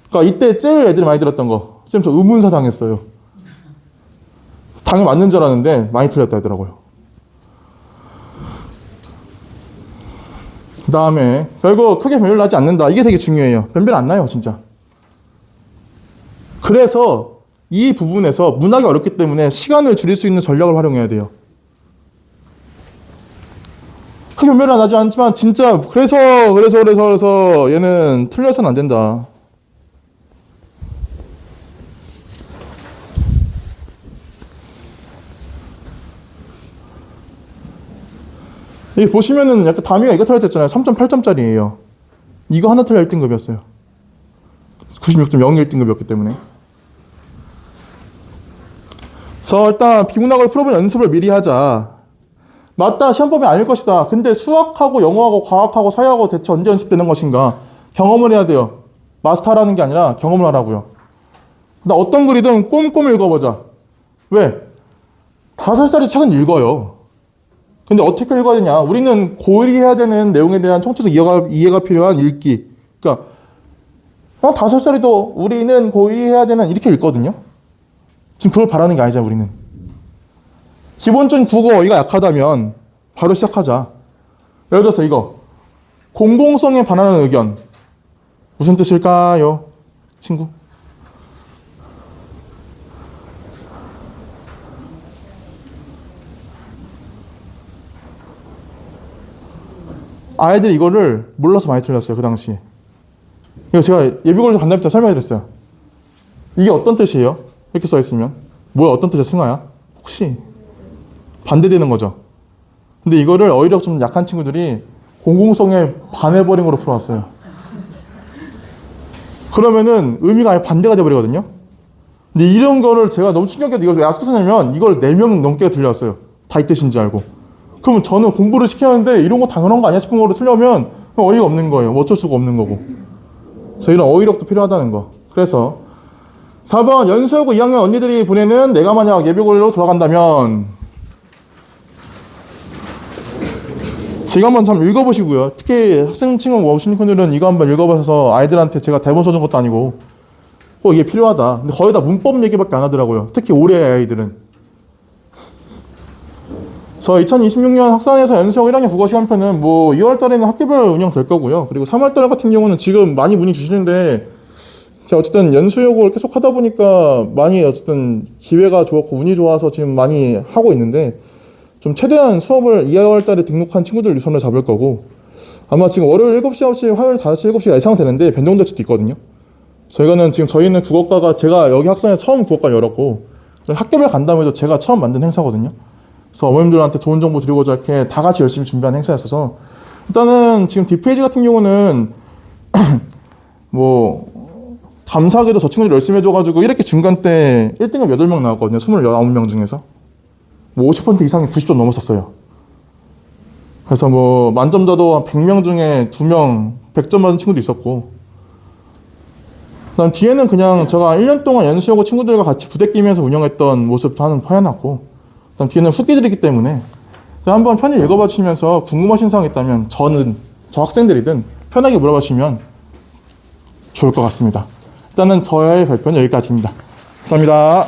그러니까 이때 제일 애들이 많이 들었던 거. 쌤 저 의문사 당했어요. 당연히 맞는 줄 알았는데 많이 틀렸다 하더라고요. 그 다음에 결국 크게 변별 나지 않는다. 이게 되게 중요해요. 변별 안 나요. 진짜. 그래서 이 부분에서 문학이 어렵기 때문에 시간을 줄일 수 있는 전략을 활용해야 돼요. 크게 변별은 나지 않지만 진짜 그래서 얘는 틀려서는 안 된다. 여기 보시면은 약간 담이가 이거 틀렸잖아요. 3.8점짜리예요. 이거 하나 틀려 1등급이었어요. 96.01 1등급이었기 때문에. 그래서 일단 비문학을 풀어보는 연습을 미리 하자. 맞다. 시험 범위 아닐 것이다. 근데 수학하고 영어하고 과학하고 사회하고 대체 언제 연습되는 것인가? 경험을 해야 돼요. 마스터라는 게 아니라 경험을 하라고요. 나 어떤 글이든 꼼꼼히 읽어보자. 왜? 5살짜리 책은 읽어요. 근데 어떻게 읽어야 되냐? 우리는 고일이 해야 되는 내용에 대한 총체적 이해가 필요한 읽기. 그러니까 5살짜리도 우리는 고일이 해야 되는 이렇게 읽거든요. 지금 그걸 바라는 게 아니잖아. 우리는. 기본적인 국어 어휘가 약하다면 바로 시작하자. 예를 들어서 이거. 공공성에 반하는 의견. 무슨 뜻일까요? 친구? 아이들이 이거를 몰라서 많이 틀렸어요. 그 당시에. 이거 제가 예비고사 간담회 때 설명해드렸어요. 이게 어떤 뜻이에요? 이렇게 써있으면. 뭐야 어떤 뜻이야 승아야? 혹시 반대되는 거죠. 근데 이거를 어휘력 좀 약한 친구들이 공공성에 반해버린 거로 풀어왔어요. 그러면은 의미가 아예 반대가 돼버리거든요. 근데 이런 거를 제가 너무 충격해서 이걸 왜 아직도 쓰냐면 이걸 4명 넘게 들려왔어요. 다 이 뜻인지 알고. 그러면 저는 공부를 시켰는데 이런 거 당연한 거 아니야 싶은 거로 틀려면 어이가 없는 거예요. 뭐 어쩔 수가 없는 거고. 그래서 이런 어휘력도 필요하다는 거. 그래서 4번 연수하고 2학년 언니들이 보내는 내가 만약 예비고사로 돌아간다면 제가 한번 참 읽어보시고요. 특히 학생 친구 오신 분들은 이거 한번 읽어봐서 아이들한테 제가 대본 써준 것도 아니고 이게 필요하다. 근데 거의 다 문법 얘기밖에 안 하더라고요. 특히 올해 아이들은. 그래서 2026년 학산에서 연수형 1학년 국어 시간표는 2월 달에는 학기별 운영될 거고요. 그리고 3월 달 같은 경우는 지금 많이 문의 주시는데 제가 어쨌든 연수요구를 계속 하다 보니까 많이 어쨌든 기회가 좋았고 운이 좋아서 지금 많이 하고 있는데 좀 최대한 수업을 2월 달에 등록한 친구들 유선을 잡을 거고 아마 지금 월요일 7시, 9시, 화요일 5시, 7시가 예상되는데 변동될 수도 있거든요. 저희는 국어과가 제가 여기 학산에 처음 국어과 열었고 학교별 간담회도 제가 처음 만든 행사거든요. 그래서 어머님들한테 좋은 정보 드리고자 이렇게 다 같이 열심히 준비한 행사였어서 일단은 지금 뒷페이지 같은 경우는 뭐 감사하게도 저 친구들이 열심히 해줘가지고 이렇게 중간 때 1등급 8명 나왔거든요. 29명 중에서 뭐 50% 이상이 90점 넘었었어요. 그래서 뭐 만점자도 한 100명 중에 2명 100점 받은 친구도 있었고, 그다음 뒤에는 그냥 제가 1년 동안 연수여고 친구들과 같이 부대끼면서 운영했던 모습도 하는 파여놨고, 그다음 뒤에는 후기들이기 때문에 한번 편히 읽어봐 주시면서 궁금하신 사항 있다면 저 학생들이든 편하게 물어봐 주시면 좋을 것 같습니다. 일단은 저의 발표는 여기까지입니다. 감사합니다.